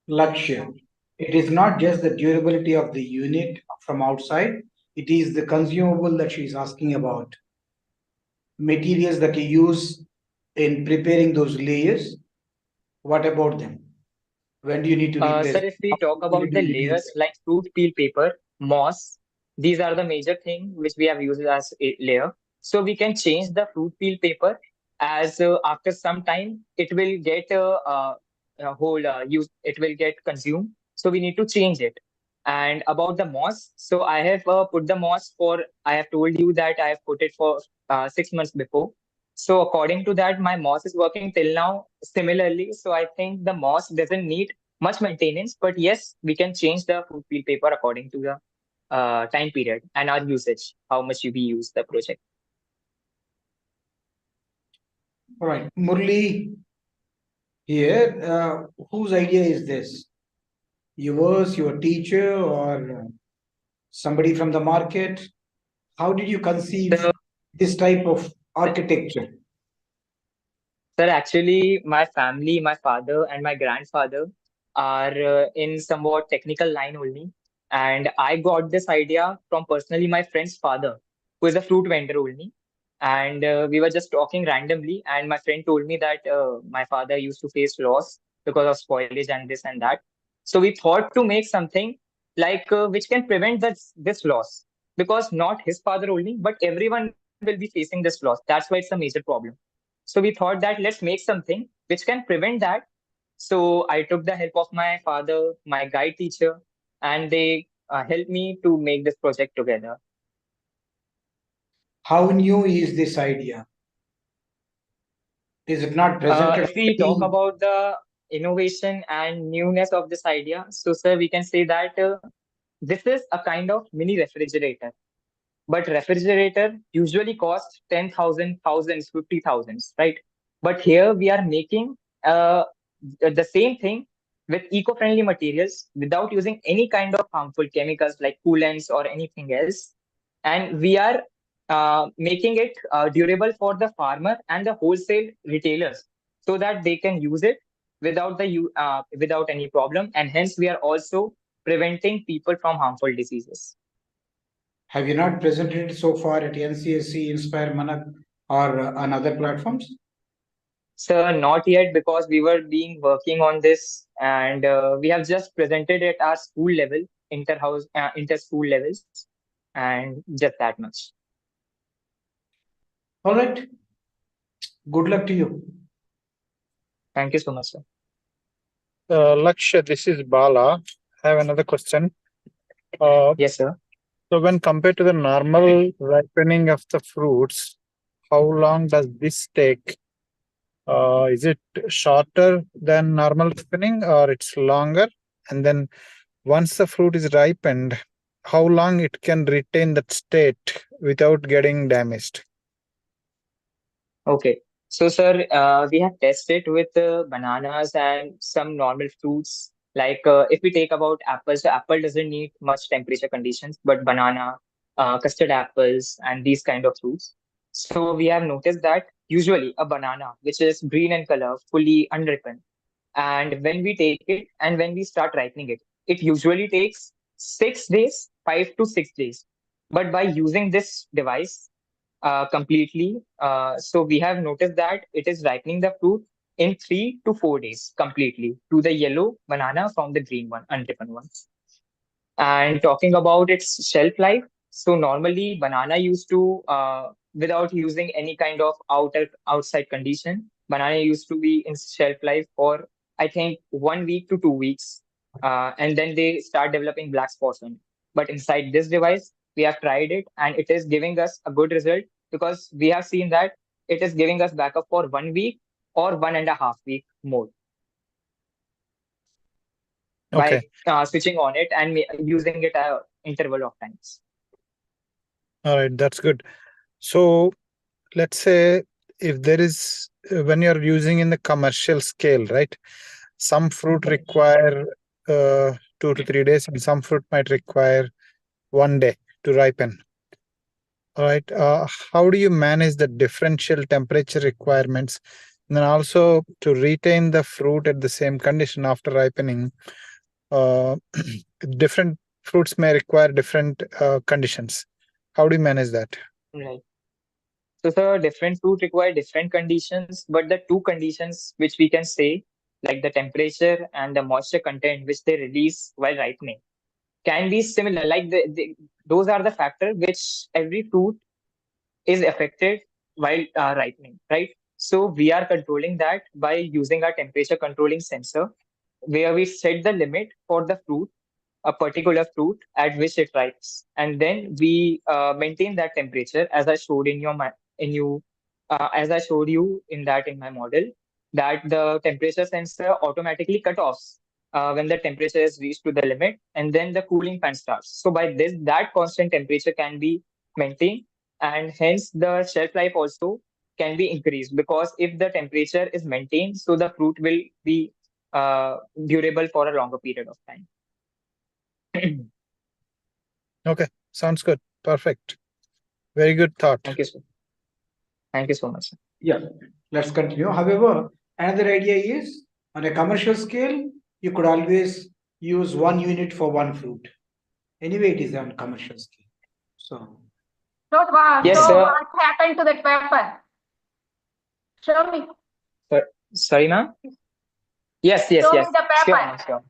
Lakshya, it is not just the durability of the unit from outside, it is the consumable that she is asking about. Materials that you use in preparing those layers, what about them? When do you need to replace? Sir, if we talk about the layers like fruit peel paper, moss, these are the major thing which we have used as a layer. So we can change the fruit peel paper as after some time it will get a whole use. It will get consumed. So we need to change it. And about the moss, so I have put the moss for. I have told you that I have put it for 6 months before. So according to that, my moss is working till now similarly. So I think the moss doesn't need much maintenance, but yes, we can change the fruit peel paper according to the time period and our usage, how much we use the project. All right, Murli, here, whose idea is this? Yours, your teacher, or somebody from the market? How did you conceive this type of architecture? Sir, actually, my family, my father and my grandfather are in somewhat technical line only. And I got this idea from personally my friend's father, who is a fruit vendor only. And we were just talking randomly. And my friend told me that my father used to face loss because of spoilage and this and that. So we thought to make something like which can prevent this loss. Because not his father only, but everyone will be facing this loss. That's why it's a major problem. So we thought that let's make something which can prevent that. So I took the help of my father, my guide teacher, and they helped me to make this project together. How new is this idea? Is it not presented? If we talk about the innovation and newness of this idea, so sir, we can say that this is a kind of mini refrigerator. but refrigerator usually costs 10,000, thousands, 50,000s, right? But here we are making the same thing with eco-friendly materials without using any kind of harmful chemicals like coolants or anything else. And we are making it durable for the farmer and the wholesale retailers so that they can use it without any problem. And hence we are also preventing people from harmful diseases. Have you not presented it so far at NCSC, Inspire Manak, or on other platforms? Sir, not yet, because we were working on this, and we have just presented at our school level, inter-school levels, and just that much. All right. Good luck to you. Thank you so much, sir. Lakshya, this is Bala. I have another question. Yes, sir. So when compared to the normal ripening of the fruits, how long does this take? Is it shorter than normal ripening, or it's longer? And then once the fruit is ripened, how long it can retain that state without getting damaged? Okay. So, sir, we have tested with bananas and some normal fruits. Like if we take about apples, so apple doesn't need much temperature conditions, but banana, custard apples, and these kind of fruits. So we have noticed that usually a banana, which is green in color, fully unripened, and when we take it and when we start ripening it, it usually takes 6 days, 5 to 6 days. But by using this device, completely. So we have noticed that it is ripening the fruit in 3 to 4 days completely to the yellow banana from the green one, unripened one. And talking about its shelf life, so normally banana used to, without using any kind of outside condition, banana used to be in shelf life for I think 1 week to 2 weeks, and then they start developing black spots on it. But inside this device, we have tried it, and it is giving us a good result because we have seen that it is giving us backup for 1 week or 1.5 week more Okay. by switching on it and using it at interval of times. All right, that's good. So let's say if there is, when you're using in the commercial scale, right? Some fruit require 2 to 3 days, and some fruit might require 1 day to ripen. All right. How do you manage the differential temperature requirements? And then also to retain the fruit at the same condition after ripening. Different fruits may require different conditions. How do you manage that? Right. So the different fruit require different conditions, but the two conditions which we can say, like the temperature and the moisture content which they release while ripening, can be similar. Like those are the factors which every fruit is affected while ripening, right? So we are controlling that by using our temperature controlling sensor, where we set the limit for the fruit, a particular fruit at which it ripes, and then we maintain that temperature as I showed as I showed you in my model, that the temperature sensor automatically cut off when the temperature is reached to the limit, and then the cooling fan starts. So by this, that constant temperature can be maintained, and hence the shelf life also can be increased, because if the temperature is maintained, so the fruit will be durable for a longer period of time. Okay, sounds good. Perfect. Very good thought. Thank you, sir. Thank you so much, sir. Yeah, let's continue. However, another idea is on a commercial scale, you could always use 1 unit for one fruit. Anyway, it is on commercial scale. So, Yes, so sir. what happened to that paper? Show me. Sorry, ma'am. Yes. Show me Sure, the paper. ma'am. Sure.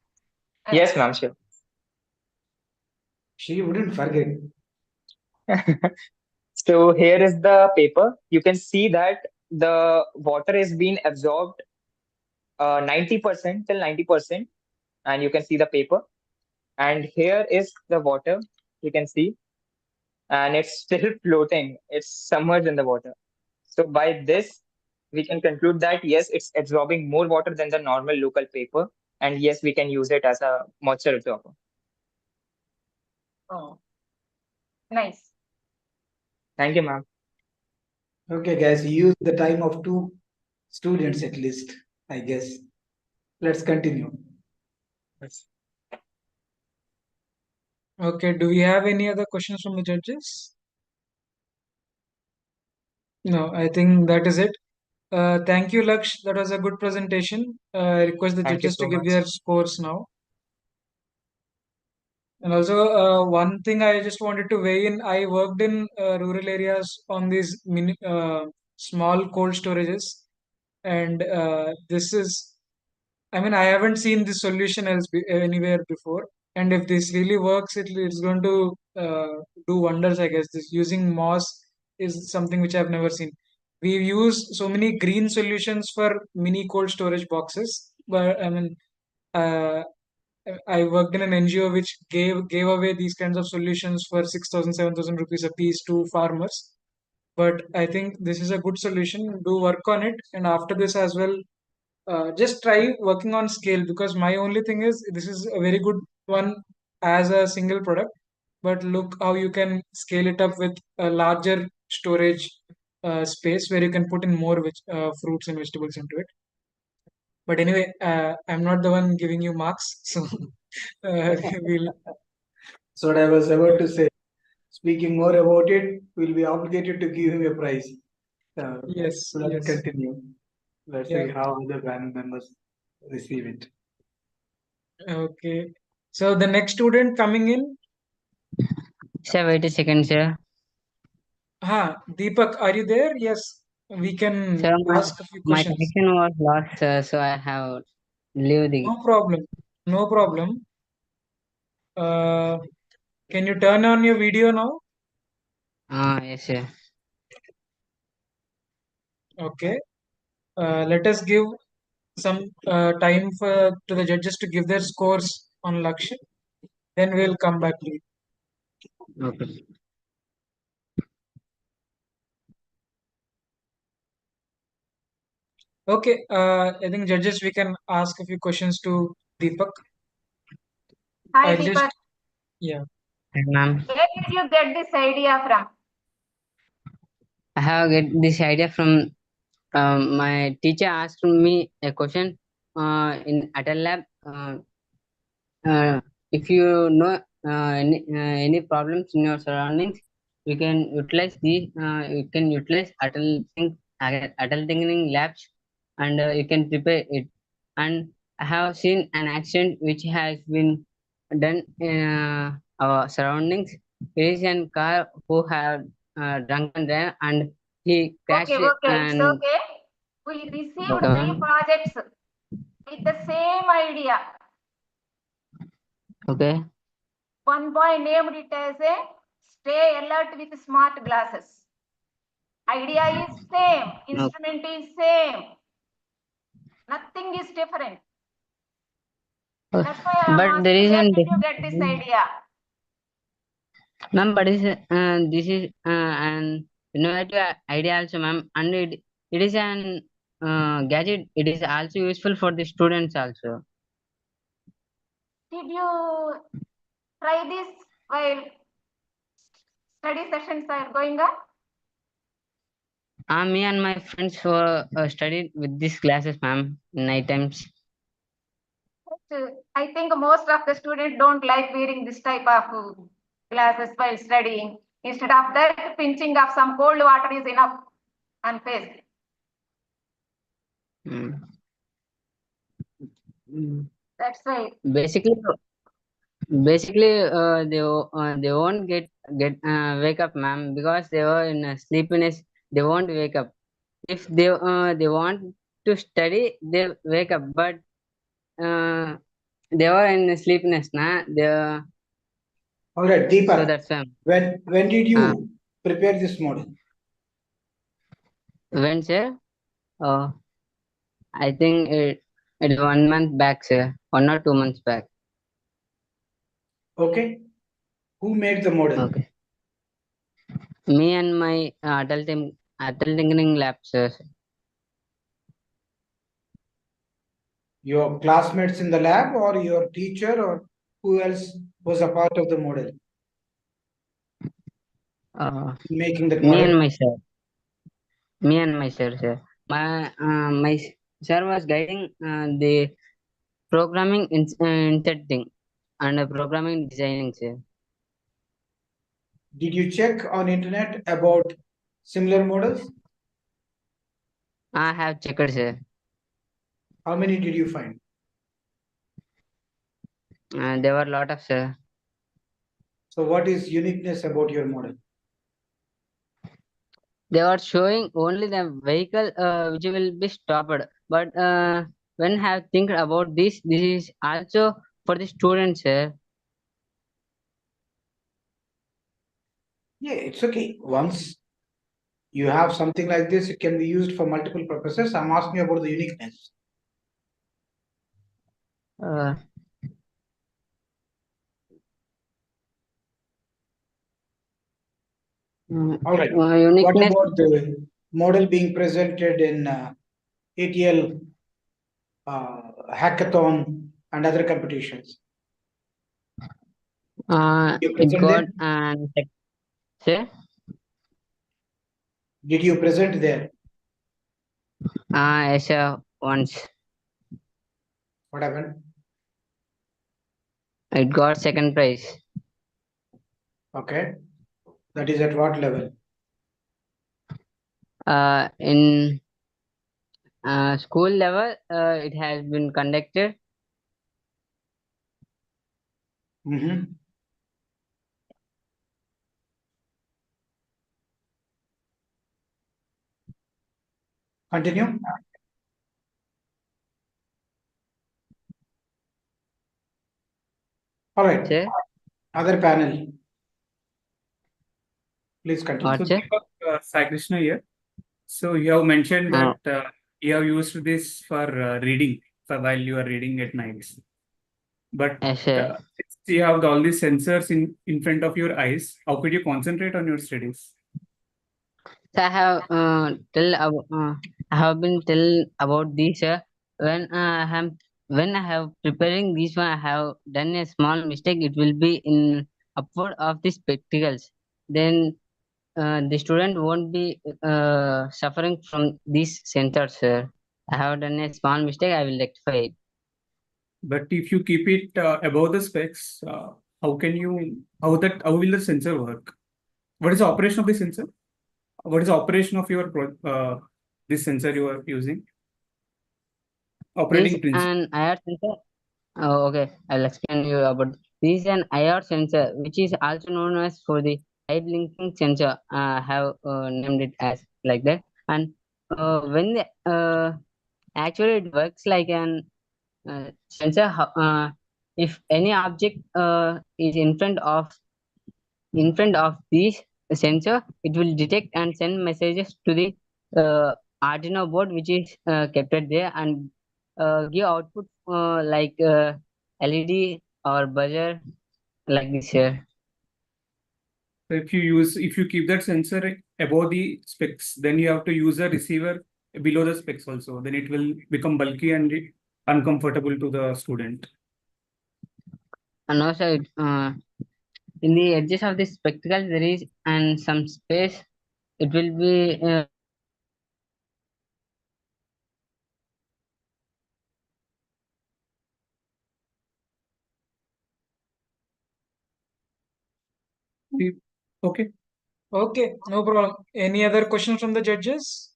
Yes, ma'am. Sure. she wouldn't forget. So here is the paper. You can see that the water is being absorbed 90% till 90%, and you can see the paper. And here is the water. You can see, and it's still floating. It's submerged in the water. So by this, we can conclude that yes, it's absorbing more water than the normal local paper, and yes, we can use it as a moisture absorber. Oh, nice. Thank you, ma'am. Okay, guys, use the time of 2 students at least, I guess. Let's continue. Okay, do we have any other questions from the judges? No, I think that is it. Thank you, Laksh. That was a good presentation. I request the Thank you judges to so give much. their scores now. And also, one thing I just wanted to weigh in, I worked in rural areas on these small cold storages, and this is, I mean, I haven't seen this solution anywhere before. And if this really works, it's going to do wonders, I guess. This using moss is something which I've never seen. We use so many green solutions for mini cold storage boxes, but I mean, uh, I worked in an NGO which gave away these kinds of solutions for 6,000, 7,000 rupees a piece to farmers. But I think this is a good solution. Do work on it, and after this as well, just try working on scale, because my only thing is this is a very good one as a single product, but look how you can scale it up with a larger storage space where you can put in more fruits and vegetables into it. But anyway, I'm not the one giving you marks, so we'll. So what I was about to say, speaking more about it, we'll be obligated to give him a prize. Yes, So let's yes. continue. Let's see Yeah. how other panel members receive it. Okay. So the next student coming in, Sir, wait a second, sir. Deepak, are you there? Yes, we can Sir, ask a few my questions. connection was lost, sir, so I have leave the. No problem. No problem. Can you turn on your video now? Yes, sir. Okay. Let us give some time to the judges to give their scores on Lakshya. Then we'll come back to you. Okay. Okay. I think judges, we can ask a few questions to Deepak. Hi, I'll Deepak. just, yeah. Ma'am, Where did you get this idea from? I have get this idea from my teacher asked me a question in Atal lab. If you know any problems in your surroundings, you can utilize Atal thinking labs, and you can prepare it. And I have seen an accident which has been done in our surroundings. It is a car who had drunk and drive, and he crashed Okay, it's and. okay. We received Okay, 3 ma'am. projects with the same idea. Okay. One boy named it as a stay alert with smart glasses. Idea is same, instrument is same. Nothing is different. That's why I'm But there asking, is where an did you get this idea? ma'am, but this is an innovative idea also, ma'am, and it is an gadget. It is also useful for the students also. Did you try this while study sessions are going on? Me and my friends were studied with these glasses, ma'am, night times. I think most of the students don't like wearing this type of glasses while studying. Instead of that, pinching of some cold water is enough on face. Mm. That's right. Basically, they won't get wake up, ma'am, because they were in a sleepiness. They won't wake up. If they want to study, they wake up, but uh, they were in sleepiness, nah. All right, So Deepak, that's why. when did you prepare this model? When, sir? Oh, I think it's 1 month back, sir. 1 or 2 months back. Okay. Who made the model? Okay. Me and my adult tinkering lab, sir. Your classmates in the lab or your teacher or who else was a part of the model? making that Me model? and my sir. Me and my sir, sir. My sir was guiding the programming inserting and programming designing, sir. Did you check on internet about similar models? I have checked, sir. How many did you find? There were a lot of, sir. So what is uniqueness about your model? They were showing only the vehicle which will be stopped. But when have think about this is also for the students, sir. Yeah, it's okay. Once you have something like this, it can be used for multiple purposes. I'm asking you about the uniqueness. Uh, All right. What uniqueness. about the model being presented in ATL hackathon and other competitions? You It present got there? sir. Did you present there? Yes, sir. Once What happened? it got second prize. Okay. That is at what level? In school level, it has been conducted. Mm-hmm. Continue. All right. Sir. Other panel. Please continue. So, Sai Krishna here. So you have mentioned that you have used this for reading, for while you are reading at nights. But since you have all these sensors in front of your eyes, how could you concentrate on your studies? So I have been tell about this when I have preparing this one, I have done a small mistake. It will be in upward of the spectacles. Then the student won't be suffering from these sensors, sir. I have done a small mistake. I will rectify it. But if you keep it above the specs, how will the sensor work? What is the operation of the sensor? What is the operation of your this sensor you are using? Operating principle. An IR sensor. Oh, okay, I'll explain you about this is an IR sensor, which is also known as for the eye blinking sensor. I have named it as like that. And when actually it works like an sensor. If any object is in front of this sensor, it will detect and send messages to the Arduino board, which is kept there, and give output like LED or buzzer like this here. So if you keep that sensor above the specs, then you have to use a receiver below the specs also. Then it will become bulky and uncomfortable to the student. And also, in the edges of the spectacle, there is and some space. It will be okay. Okay, no problem. Any other questions from the judges?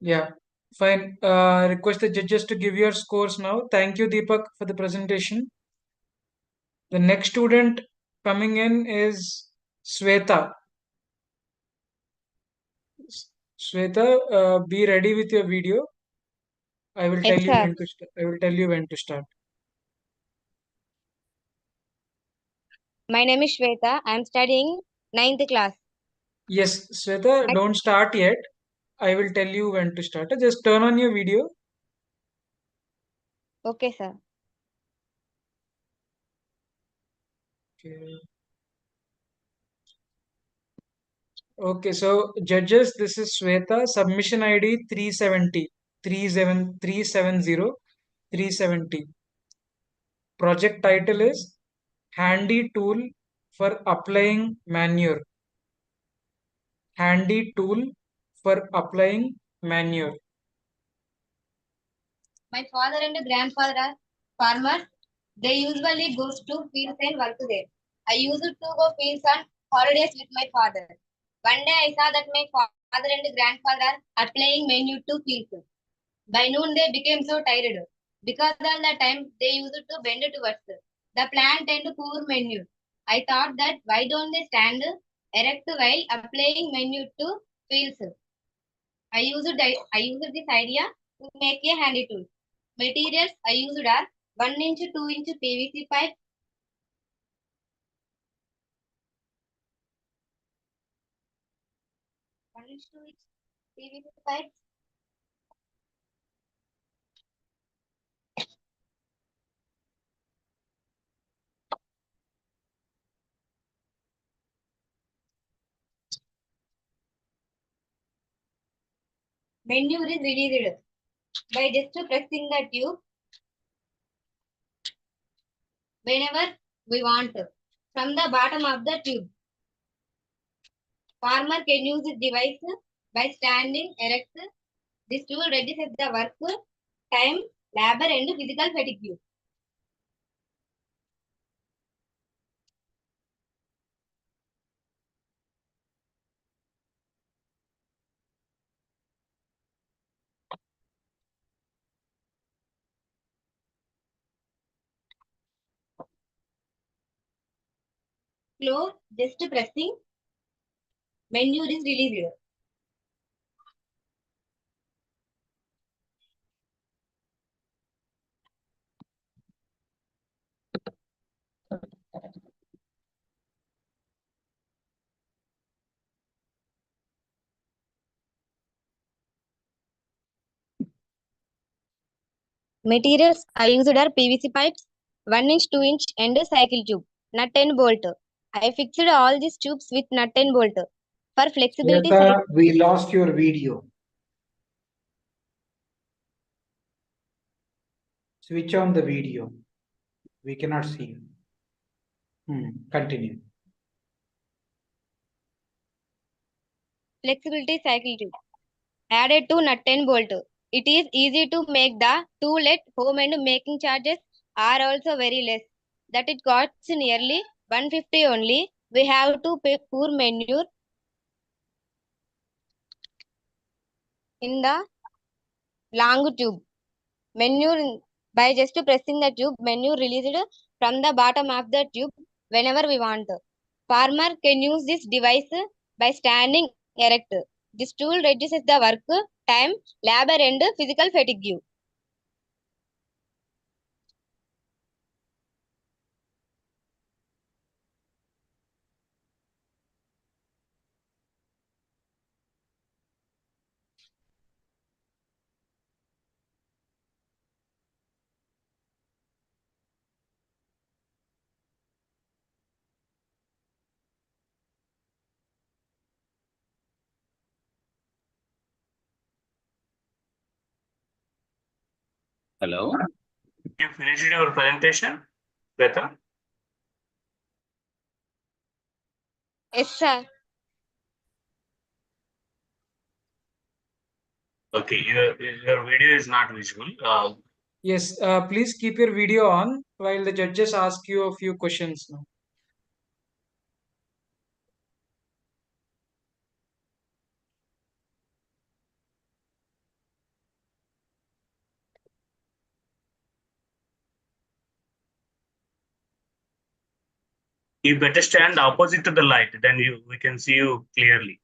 Yeah, fine. Request the judges to give your scores now. Thank you, Deepak, for the presentation. The next student coming in is Sweta. Sweta, be ready with your video. I will tell you when to. I will tell you when to start. My name is Shweta. I am studying 9th class. Yes, Sweta, don't start yet. I will tell you when to start. Just turn on your video. Okay, sir. Okay. Okay, so judges, this is Sweta, submission ID 370, 370. Project title is Handy Tool for applying manure. Handy tool for applying manure. My father and grandfather are farmers. They usually goes to fields and work there. I used to go fields on holidays with my father. One day I saw that my father and grandfather are applying manure to fields. By noon they became so tired. Because all the time they used to bend towards the plant and pour manure. I thought that why don't they stand erect while applying manure to fields? I used this idea to make a handy tool. Materials I used are 1 inch 2 inch PVC pipe, 1 inch 2 inch PVC pipe, manure is released by just pressing the tube whenever we want from the bottom of the tube. Farmer can use this device by standing erect. This tool reduces the work, time, labor and physical fatigue. Close, just pressing, manure is released. Materials I used are PVC pipes, 1 inch, 2 inch and cycle tube, nut and bolt. I fixed all these tubes with nut and bolt. For flexibility, Shweta, we lost your video. Switch on the video. We cannot see you. Continue. Flexibility cycle tube. Added to nut and bolt. It is easy to make the tool at home and making charges are also very less. That it costs nearly 150 only. We have to pay pour manure in the long tube. Manure by just pressing the tube, manure released from the bottom of the tube whenever we want. Farmer can use this device by standing erect. This tool reduces the work, time, labor and physical fatigue. Hello. You finished your presentation, Shweta? Yes, sir. Okay, your video is not visible. Yes, please keep your video on while the judges ask you a few questions now. You better stand opposite to the light, then we can see you clearly.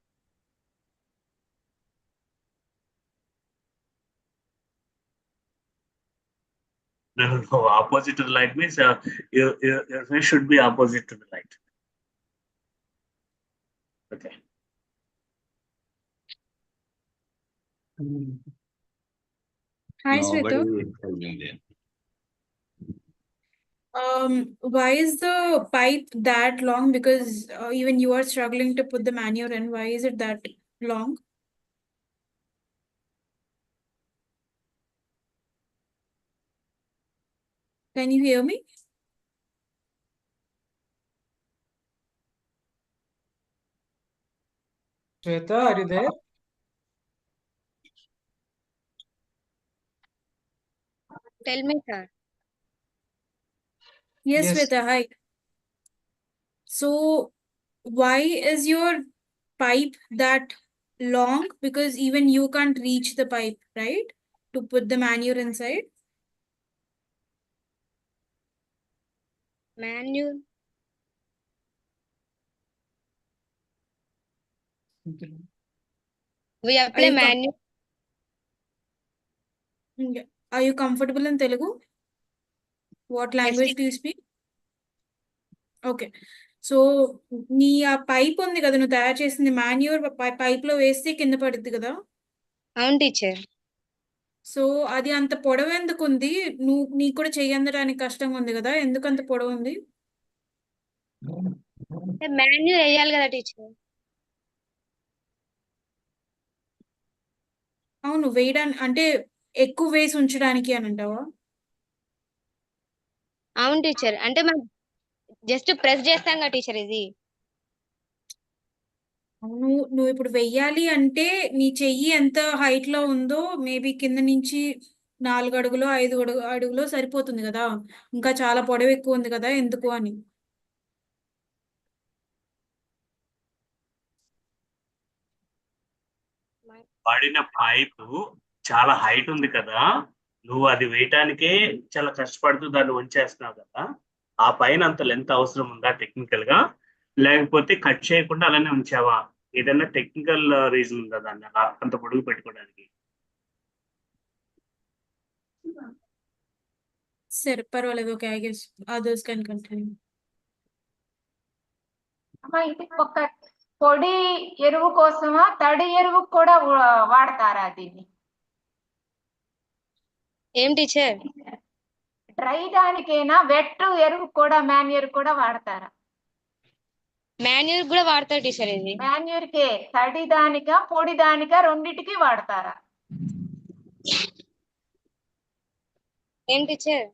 No, opposite to the light means your face should be opposite to the light. Okay. Hi, Nobody Shweta. is helping them. Why is the pipe that long? Because even you are struggling to put the manure in. Why is it that long? Can you hear me? Shweta, are you there? Tell me, sir. Yes, Yes. Shweta, hi. So why is your pipe that long? Because even you can't reach the pipe, right? To put the manure inside. Manure. We Are apply you manure. are you comfortable in Telugu? What language do you speak? Okay. So నీ ఆ pipe ఉంది కదా, నువ్వు తయారు చేసింది manure pipe లో వేస్తే కింద పడుద్ది కదా. అవును టీచర్. సో అది అంత పొడవు ఎందుకు ఉంది? నీకు కూడా చెయ్యడానికి కష్టంగా ఉంది కదా, ఎందుకు అంత పొడవు ఉంది? మాన్యూర్ వేయాలి కదా టీచర్. అవును, వేయడానికి అంటే ఎక్కువ వేసి ఉంచడానికి అని అంటావా? అవును టీచర్, అంటే మనం జస్ట్ ప్రెస్ చేస్తాం కదా టీచర్ ఇది. అవును, నువ్వు ఇప్పుడు వెయ్యాలి అంటే నీ చెయ్యి ఎంత హైట్ లో ఉందో మేబీ కింద నుంచి 4 అడుగులో 5 అడుగులో సరిపోతుంది కదా. ఇంకా చాలా పొడవు ఎక్కువ ఉంది కదా, ఎందుకు అని. వాడిన పైపు చాలా హైట్ ఉంది కదా, నువ్వు అది వేయటానికే చాలా కష్టపడుతూ దాన్ని ఉంచేస్తున్నావు కదా. ఆ పైన అంత లెంత్ అవసరం ఉందా టెక్నికల్ గా, లేకపోతే కట్ చేయకుండా అలానే ఉంచావా? ఏదైనా టెక్నికల్ రీజన్ ఉందా దాన్ని అలా అంత పొడుగు పెట్టుకోవడానికి? సరే, పర్వాలేదు. Okay, I guess others can continue. ఇది ఒక పొడి ఎరువు కోసమా, తడి ఎరువు కూడా వాడతారా దీన్ని? ఏం టీచర్? డ్రై దానికైనా వెట్ ఎరువు కూడా మాన్యూర్ కూడా వాడతారా? మాన్యూర్ కూడా వాడతారు టీచర్ ఇది. మాన్యూర్ కే తడి దానికా పొడి దానికా రెండిటికి వాడతారా? ఏం టీచర్?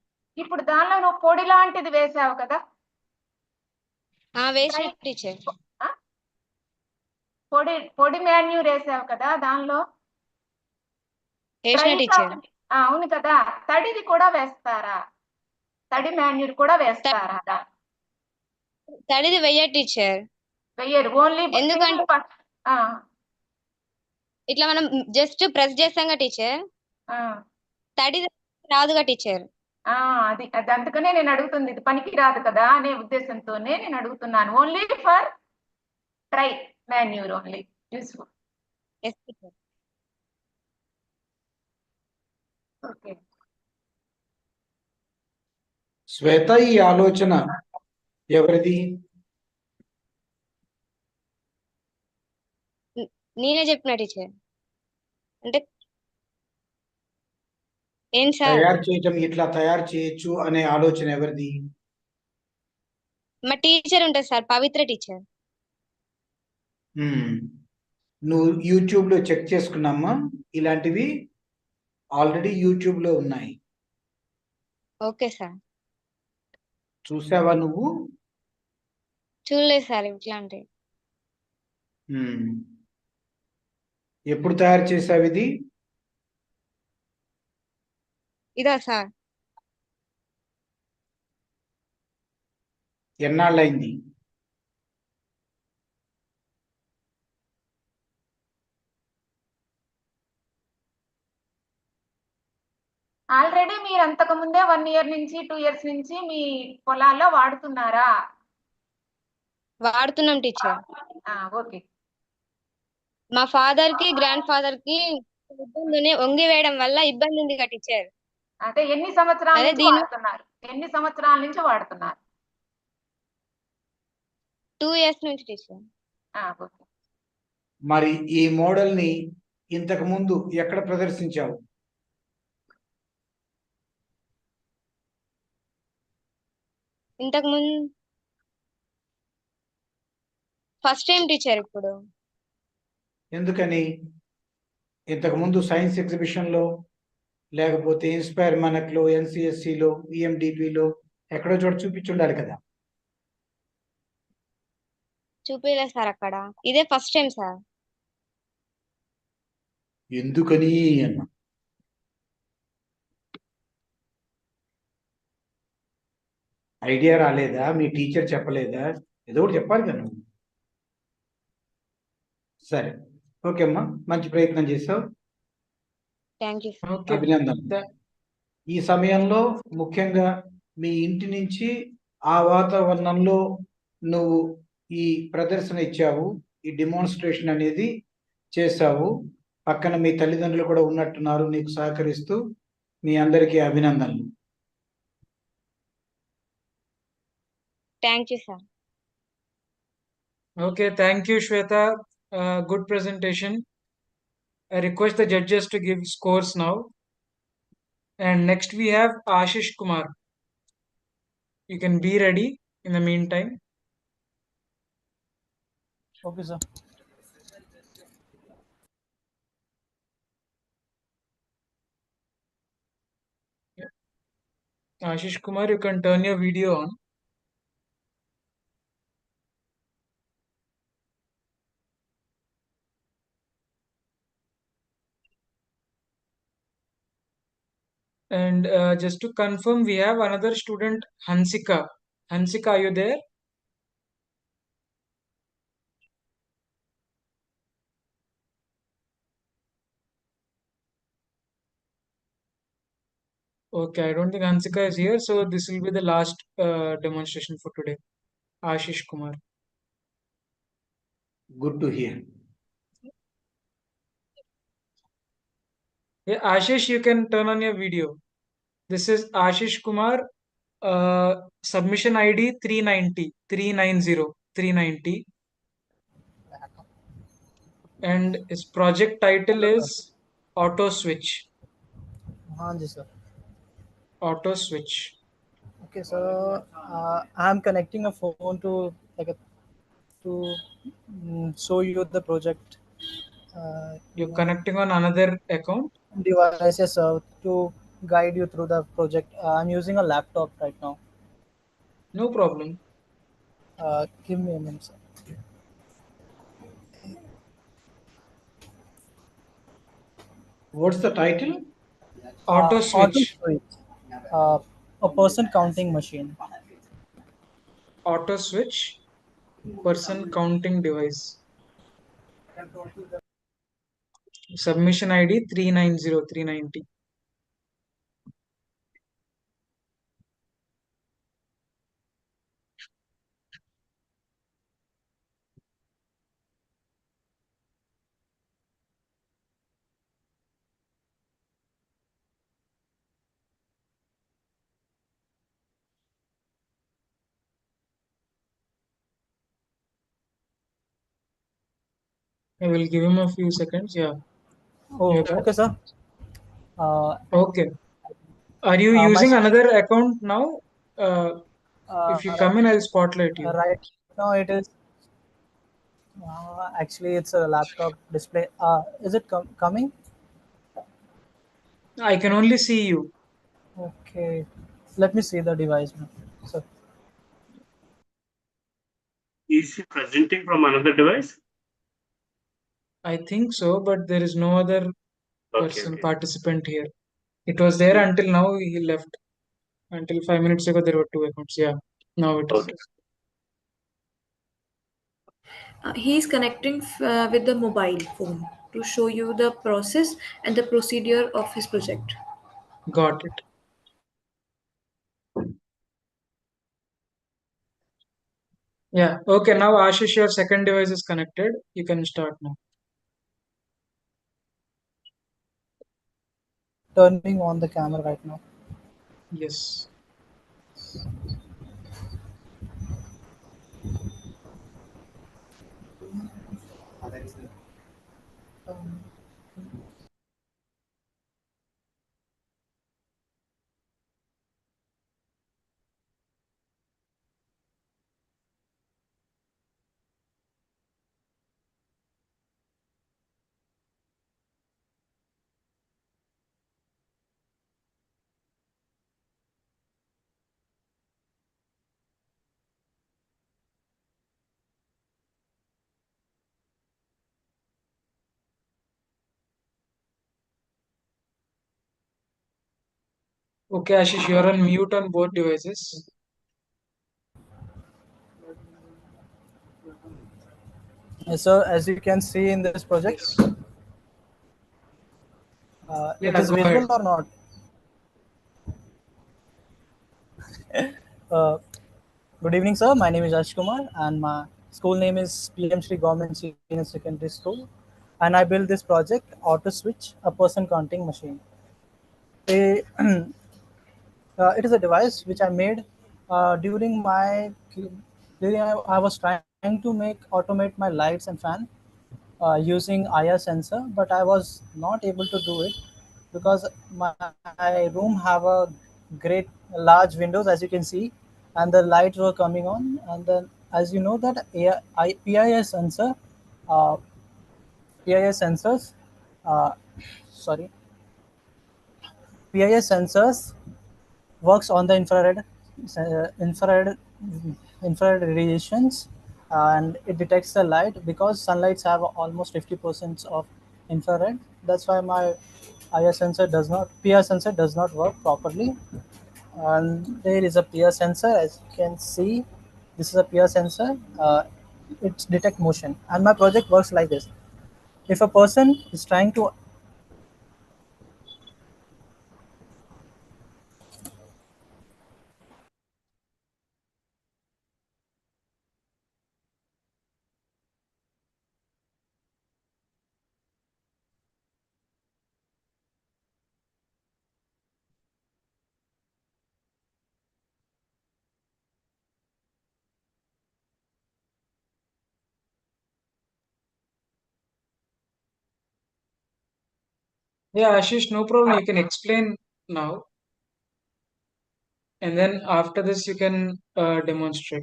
ఇప్పుడు దానిలో నువ్వు పొడి లాంటిది వేసావు కదా, వేసిన టీచర్. పొడి మాన్యూర్ వేసావు కదా దానిలో. వేసిన టీచర్. అవును కదా, తడిది కూడా వేస్తారా? తడి మాన్యూర్ కూడా వేస్తారా? తడిది వెయ్యరు టీచర్. వెయ్యరు, ఓన్లీ ఎందుకంటే ఇట్లా మనం జస్ట్ ప్రెస్ చేస్తాంగా టీచర్, తడిది రాదుగా టీచర్. అది అందుకనే నేను అడుగుతుంది, ఇది పనికి రాదు కదా అనే ఉద్దేశంతోనే నేను అడుగుతున్నాను. Only for dry manure only useful. Okay. Shweta, ఈ ఆలోచన ఎవరిది? నేనే చెప్పిన టీచర్. అంటే ఏం సార్? తయారు చేయటం, ఇట్లా తయారు చేయొచ్చు అనే ఆలోచన ఎవరిది? మా టీచర్ ఉంటుంది సార్, పవిత్ర టీచర్. నువ్వు యూట్యూబ్ లో చెక్ చేసుకున్నామా? ఇలాంటివి ఆల్రెడీ యూట్యూబ్ లో ఉన్నాయి. Okay sir. చూసావా నువ్వు? చూడలేదు సార్ ఇట్లాంటి. ఎప్పుడు తయారు చేసావు ఇది? ఇదా సార్? ఎన్నాళ్ళైంది? ఆల్రెడీ మీరు అంతకు ముందే 1 year నుంచి 2 years నుంచి మీ పొలాల్లో వాడుతున్నారా? వాడుతున్నాం టీచర్. ఓకే. మా ఫాదర్ కి గ్రాండ్ ఫాదర్ కి ఇబ్బంది వంగి వేయడం వల్ల ఇబ్బంది ఉంది కదా టీచర్. అంటే ఎన్ని సంవత్సరాల నుంచి వాడుతున్నారు? 2 years నుంచి టీచర్. మరి ఈ మోడల్ ని ఇంతకు ముందు ఎక్కడ ప్రదర్శించావు? ఇంతకు ముందు ఫస్ట్ టైం టీచర్. ఇప్పుడు ఎందుకని? ఇంతకు ముందు సైన్స్ ఎగ్జిబిషన్ లో, లేకపోతే ఇన్స్పైర్ మనక్లో, ఎన్సిఎస్సిలో, ఈఎండిపిలో ఎక్కడో చోట చూపించుండాలి కదా. చూపించలేదు సార్ అక్కడ. ఇదే ఫస్ట్ టైం సార్. ఎందుకని అన్న ఐడియా రాలేదా? మీ టీచర్ చెప్పలేదా? ఏదో ఒకటి చెప్పాలి కదా నువ్వు. సరే, ఓకే అమ్మా, మంచి ప్రయత్నం చేసావు, థ్యాంక్ యూ. Okay. అభినందన. ఈ సమయంలో ముఖ్యంగా మీ ఇంటి నుంచి ఆ వాతావరణంలో నువ్వు ఈ ప్రదర్శన ఇచ్చావు, ఈ డెమాన్స్ట్రేషన్ అనేది చేశావు. పక్కన మీ తల్లిదండ్రులు కూడా ఉన్నట్టున్నారు నీకు సహకరిస్తూ. మీ అందరికీ అభినందనలు. Thank you sir. Okay, thank you, Shweta. Good presentation. I request the judges to give scores now. And next we have Ashish Kumar. You can be ready in the meantime. Okay, sir. Ashish Kumar, you can turn your video on. And just to confirm, we have another student, Hansika. Hansika, are you there? Okay, I don't think Hansika is here, so this will be the last demonstration for today. Ashish Kumar. Good to hear. Yeah, Ashish, you can turn on your video. This is Ashish Kumar, submission ID 390, and his project title is Auto Switch. हाँ जी sir. Auto Switch. Okay, so I'm connecting a phone to show you the project. You're connecting on another account? Devices to guide you through the project. I'm using a laptop right now. No problem. Give me a minute, sir. What's the title? Auto Switch. Auto switch. A person counting machine. Auto Switch, person counting device. Submission ID 390. I will give him a few seconds. Yeah. Oh, You're back. okay, sir. Okay. Are you using another account now? If you come in, I'll spotlight you. Right now it is. Actually, it's a laptop display. Is it coming? I can only see you. Okay. Let me see the device now. So, Is he presenting from another device? I think so, but there is no other person, Okay. participant here. It was there until now, he left. Until 5 minutes ago, there were two accounts. Yeah, now it is. Okay. He is connecting with the mobile phone to show you the process and the procedure of his project. Got it. Yeah, okay. Now, Ashish, your second device is connected. You can start now. turning on the camera right now. Yes. Okay, Ashish, you're on mute on both devices. So as you can see in this project, Yes. it Yeah, is go ahead. visible or not? Uh, Good evening, sir. My name is Ash Kumar, and my school name is PM Shri Government Senior Secondary School. And I built this project, Auto Switch, a person counting machine. It is a device which I made during I was trying to automate my lights and fan using IR sensor, but I was not able to do it because my room have a great large windows, as you can see, and the lights were coming on. And then, as you know, that PIS sensor, uh, PIS sensors, uh, sorry, PIS sensors works on the uh, infrared infrared radiations, and it detects the light because sunlights have almost 50% of infrared. That's why my IR sensor does not PR sensor does not work properly. And there is a PR sensor, as you can see. This is a PR sensor. It detect motion, and my project works like this. If a person is trying to Yeah, Ashish, no problem. You can explain now, and then after this, you can demonstrate.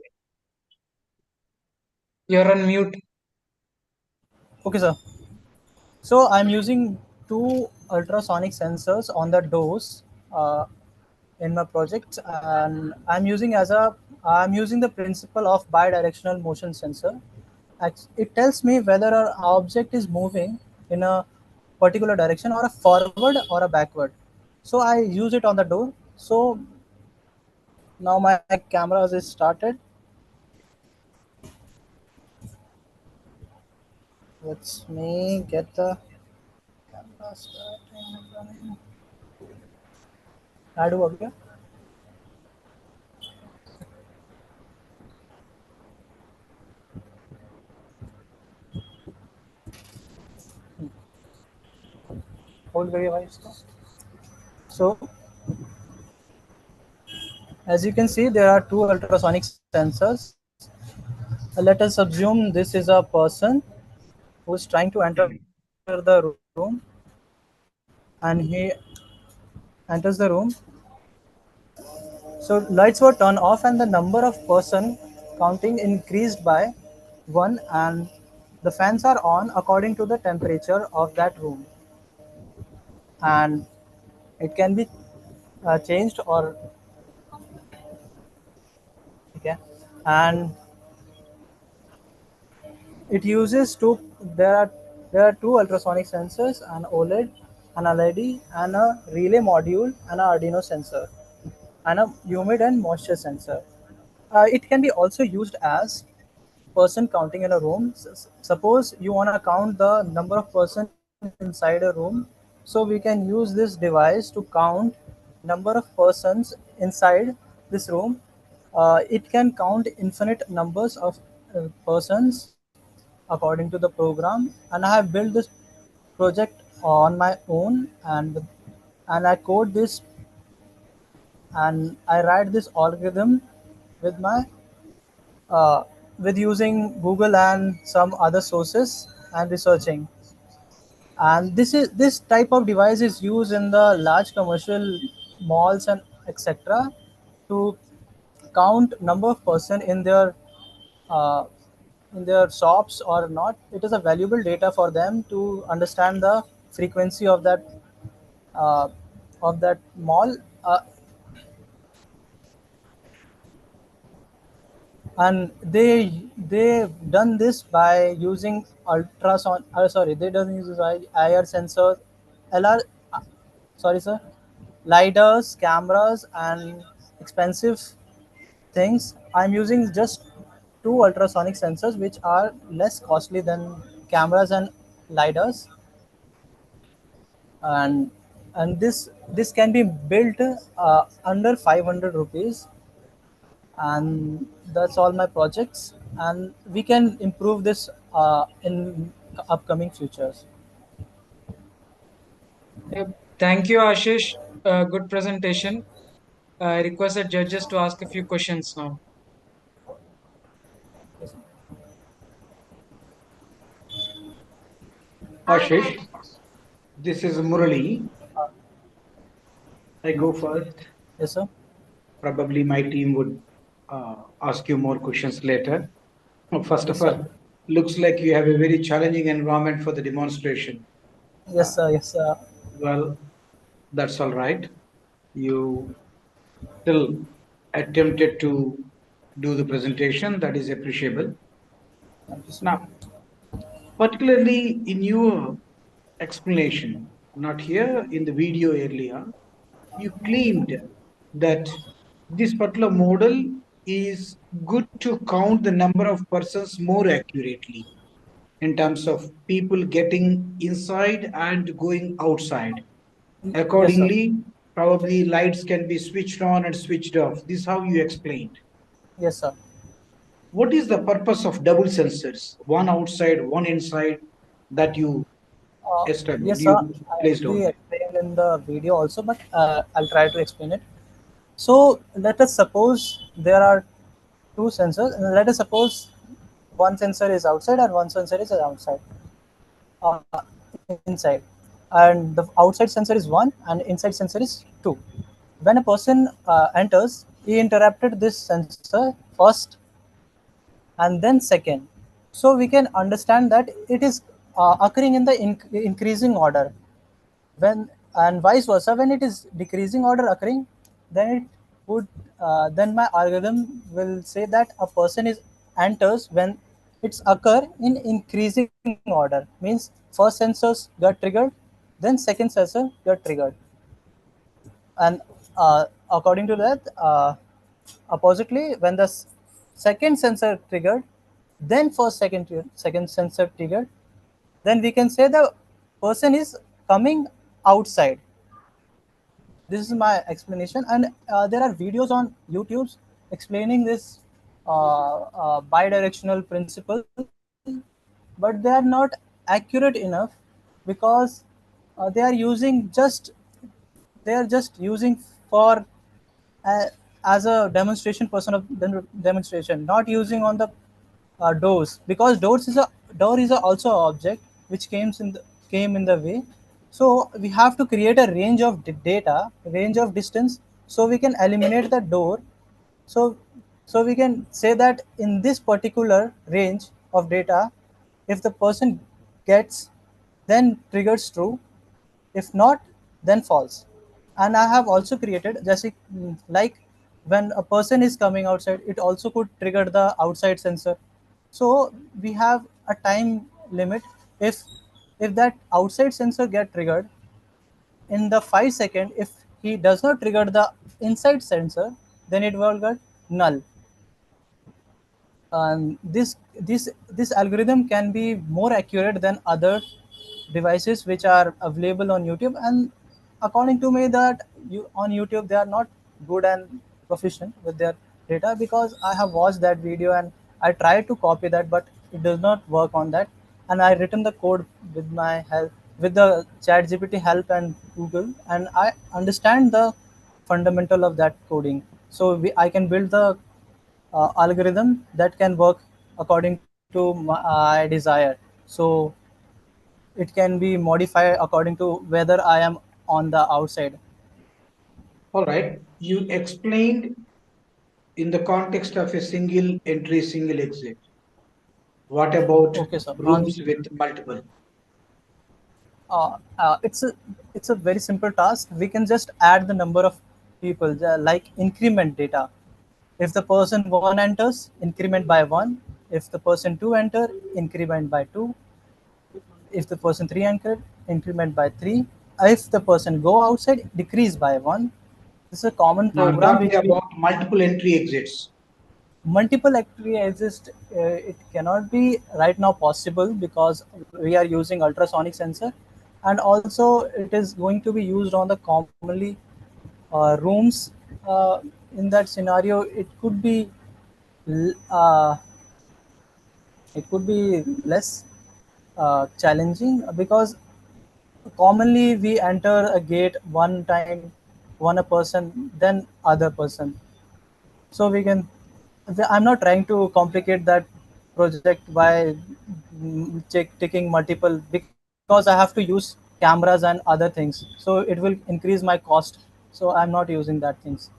You're on mute. Okay, sir. So I'm using two ultrasonic sensors on the doors in my project, and I'm using the principle of bidirectional motion sensor. It tells me whether an object is moving in a particular direction, or a forward or a backward. So I use it on the door. So now my camera is started. Let's me get the camera starting. I do okay. Hold करिए भाई इसको. So as you can see, there are two ultrasonic sensors. Let us assume this is a person who is trying to enter the room, and he enters the room. So lights were turned off, and the number of person counting increased by one, and the fans are on according to the temperature of that room, and it can be changed or okay, and it uses two. There are two ultrasonic sensors, an OLED, an LED, and a relay module, and an Arduino sensor, and a humid and moisture sensor. It can be also used as person counting in a room. Suppose you want to count the number of person inside a room, so we can use this device to count number of persons inside this room. It can count infinite numbers of persons according to the program, and I have built this project on my own, and I code this, and I write this algorithm with my uh, with using Google and some other sources and researching. And this type of device is used in the large commercial malls and etc. to count number of person uh, in their shops or not. It is a valuable data for them to understand the frequency uh, of that mall. And they done this by using ultrasound. Sorry, they doesn't use IR sensor, LR. Sorry, sir. lidars, cameras, and expensive things. I'm using just two ultrasonic sensors, which are less costly than cameras and lidars, and this can be built under 500 rupees, and that's all my projects, and we can improve this in upcoming futures. Yep. Thank you, Ashish. Good presentation. I request the judges to ask a few questions now. Ashish, this is Murali. I go first. Yes, sir. Probably my team would ask you more questions later. First Yes, of sir. all, looks like you have a very challenging environment for the demonstration. Yes, sir. Yes, sir. Well, that's all right. You still attempted to do the presentation. That is appreciable. Now, particularly in your explanation, not here in the video earlier, you claimed that this particular model is good to count the number of persons more accurately in terms of people getting inside and going outside. Yes, sir. Accordingly, probably lights can be switched on and switched off. This is how you explained. Yes, sir. What is the purpose of double sensors, one outside, one inside, that you established, Yes, sir. you I placed actually out there? explained in the video also, but I'll try to explain it. So let us suppose there are two sensors, and let us suppose one sensor is outside and one sensor is outside, inside, and the outside sensor is one and inside sensor is two. When a person enters, he interrupted this sensor first and then second. So we can understand that it is occurring in the increasing order. When and vice versa, when it is decreasing order occurring, then it would then my algorithm will say that a person is enters when it's occur in increasing order. Means first sensors got triggered, then second sensor got triggered, and according to that, oppositely, when the second sensor triggered, then first second sensor triggered, then we can say the person is coming outside. This is my explanation, and there are videos on YouTube explaining this bidirectional principle, but they are not accurate enough because they are using just they are just using for uh, as a demonstration person of demonstration, not using on the doors, because door is also an object which came in the way. So we have to create a range of data, range of distance, so we can eliminate the door. So so we can say that in this particular range of data, if the person gets, then triggers true, if not, then false. And I have also created just like when a person is coming outside, it also could trigger the outside sensor. So we have a time limit. If if that outside sensor get triggered in the 5 second, if he does not trigger the inside sensor, then it will get null. And this algorithm can be more accurate than other devices which are available on YouTube. And according to me, that you on YouTube, they are not good and proficient with their data, because I have watched that video and I tried to copy that, but it does not work on that. And I written the code with my help, with the chat gpt help and Google, and I understand the fundamental of that coding. So I can build the algorithm that can work according to my desire. So it can be modified according to whether I am on the outside. All right. You explained in the context of a single entry, single exit. What about Okay, sir. rooms with multiple? Uh, uh, it's a it's a very simple task. We can just add the number of people, like increment data. If the person one enters, increment by one. If the person two enter, increment by two. If the person three entered, increment by three. if the person go outside, decrease by 1. This is a common Now I'm program talking about multiple entry exits. Multiple entry exist. It cannot be right now possible because we are using ultrasonic sensor, and also it is going to be used on the commonly rooms. In that scenario, uh, it could be less challenging because commonly we enter a gate one time, one a person, then other person. So we can, I'm not trying to complicate that project by taking multiple, because I have to use cameras and other things. So it will increase my cost. So I'm not using that things.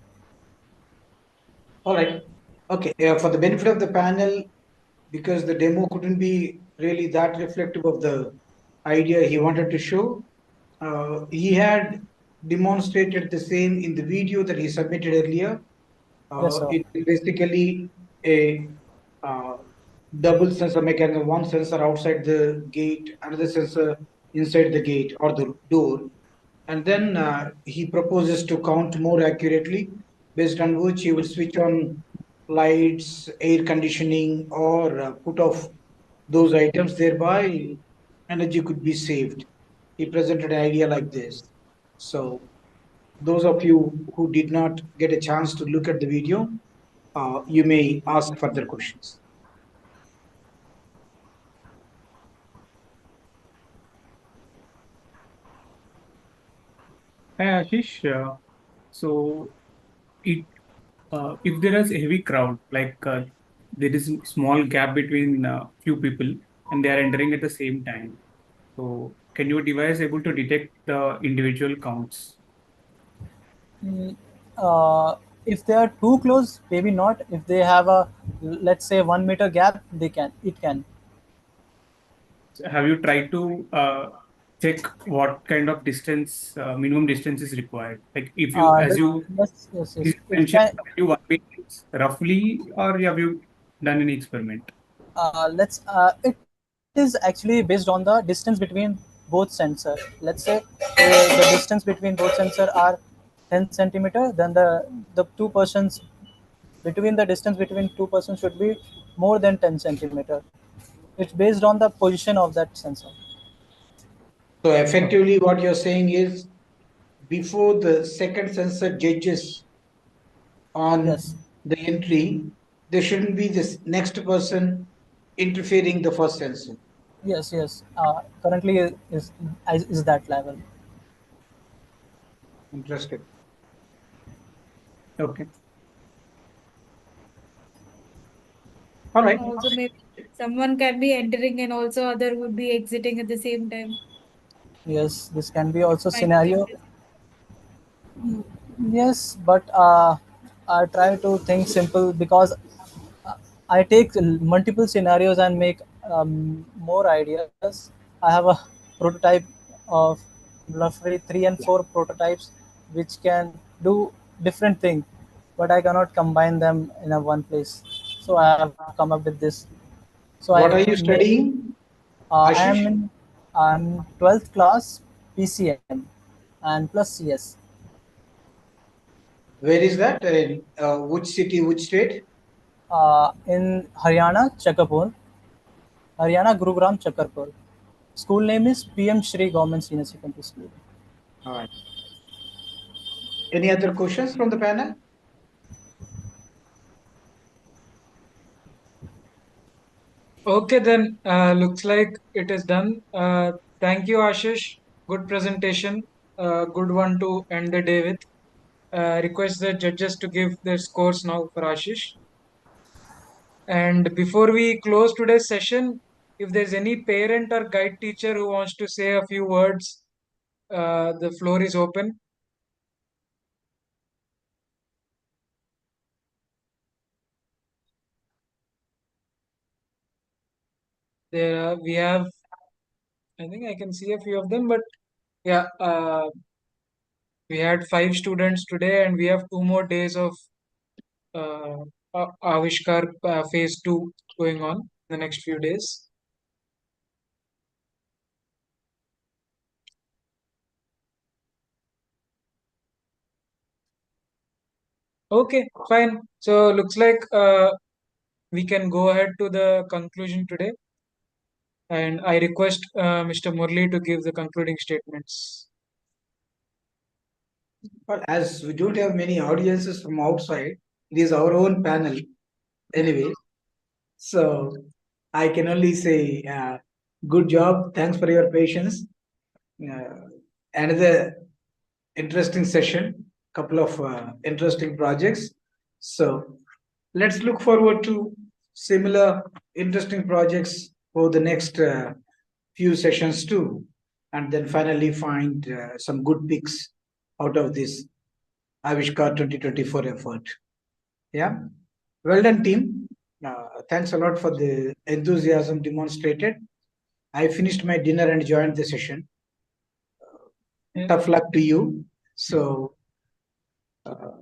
All right. Okay. For the benefit of the panel, because the demo couldn't be really that reflective of the idea he wanted to show, he had demonstrated the same in the video that he submitted earlier. Yes, sir. It is basically a uh, double sensor mechanism, one sensor outside the gate, another sensor inside the gate or the door. And then he proposes to count more accurately, based on which he will switch on lights, air conditioning, or put off those items, thereby energy could be saved. He presented an idea like this. So those of you who did not get a chance to look at the video, you may ask further questions. Hi Ashish. So it if there is a heavy crowd, like there is a small gap between few people and they are entering at the same time. So can your device able to detect the individual counts? Mm, uh, if they are too close, maybe not. If they have a, let's say, 1 meter gap, they can. It can. Have you tried to check what kind of distance, minimum distance is required? Like if you, as That, you yes. It mentioned, can. you 1 meter roughly, or have you done any experiment? It is actually based on the distance between both sensor. Let's say the distance between both sensor are 10 centimeter, then the two persons, between the distance between two persons should be more than 10 centimeter. It's based on the position of that sensor. So effectively, what you're saying is, before the second sensor judges on the entry, there shouldn't be this next person interfering the first sensor. Yes. Currently is that level. Interesting. Okay. All right. Also, maybe someone can be entering and also other would be exiting at the same time. Yes, this can be also Kind of scenario. dangerous. Yes, but I try to think simple because I take multiple scenarios and make more ideas. I have a prototype of roughly 3 and 4 prototypes which can do different things, but I cannot combine them in a one place. So I have come up with this. So What are you studying, I am Ashish? in I'm 12th class PCM and plus CS. Where is that? In which city, which state? In Haryana, Chakrapur. Haryana, Gurugram, Chakrapur. School name is PM Shri Government Senior Secondary School. All right. Any other questions from the panel? Okay, then looks like it is done. Thank you, Ashish. Good presentation. Good one to end the day with. Request the judges to give their scores now for Ashish. And before we close today's session, if there's any parent or guide teacher who wants to say a few words, the floor is open. We have, I think I can see a few of them, but yeah, we had 5 students today, and we have 2 more days of uh, Avishkar phase 2 going on in the next few days. Okay, fine. So looks like we can go ahead to the conclusion today. And I request Mr. Murli to give the concluding statements. Well, as we don't have many audiences from outside, it is our own panel anyway. So I can only say, good job. Thanks for your patience. Another interesting session, couple of interesting projects. So let's look forward to similar interesting projects for the next few sessions too, and then finally find some good picks out of this Avishkar 2024 effort. Yeah, well done, team. Thanks a lot for the enthusiasm demonstrated. I finished my dinner and joined the session. Tough luck to you. So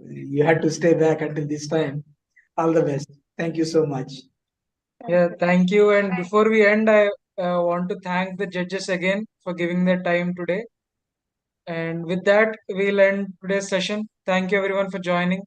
you had to stay back until this time. All the best. Thank you so much. Yeah, thank you. And before we end, I want to thank the judges again for giving their time today. And with that, we'll end today's session. Thank you everyone for joining.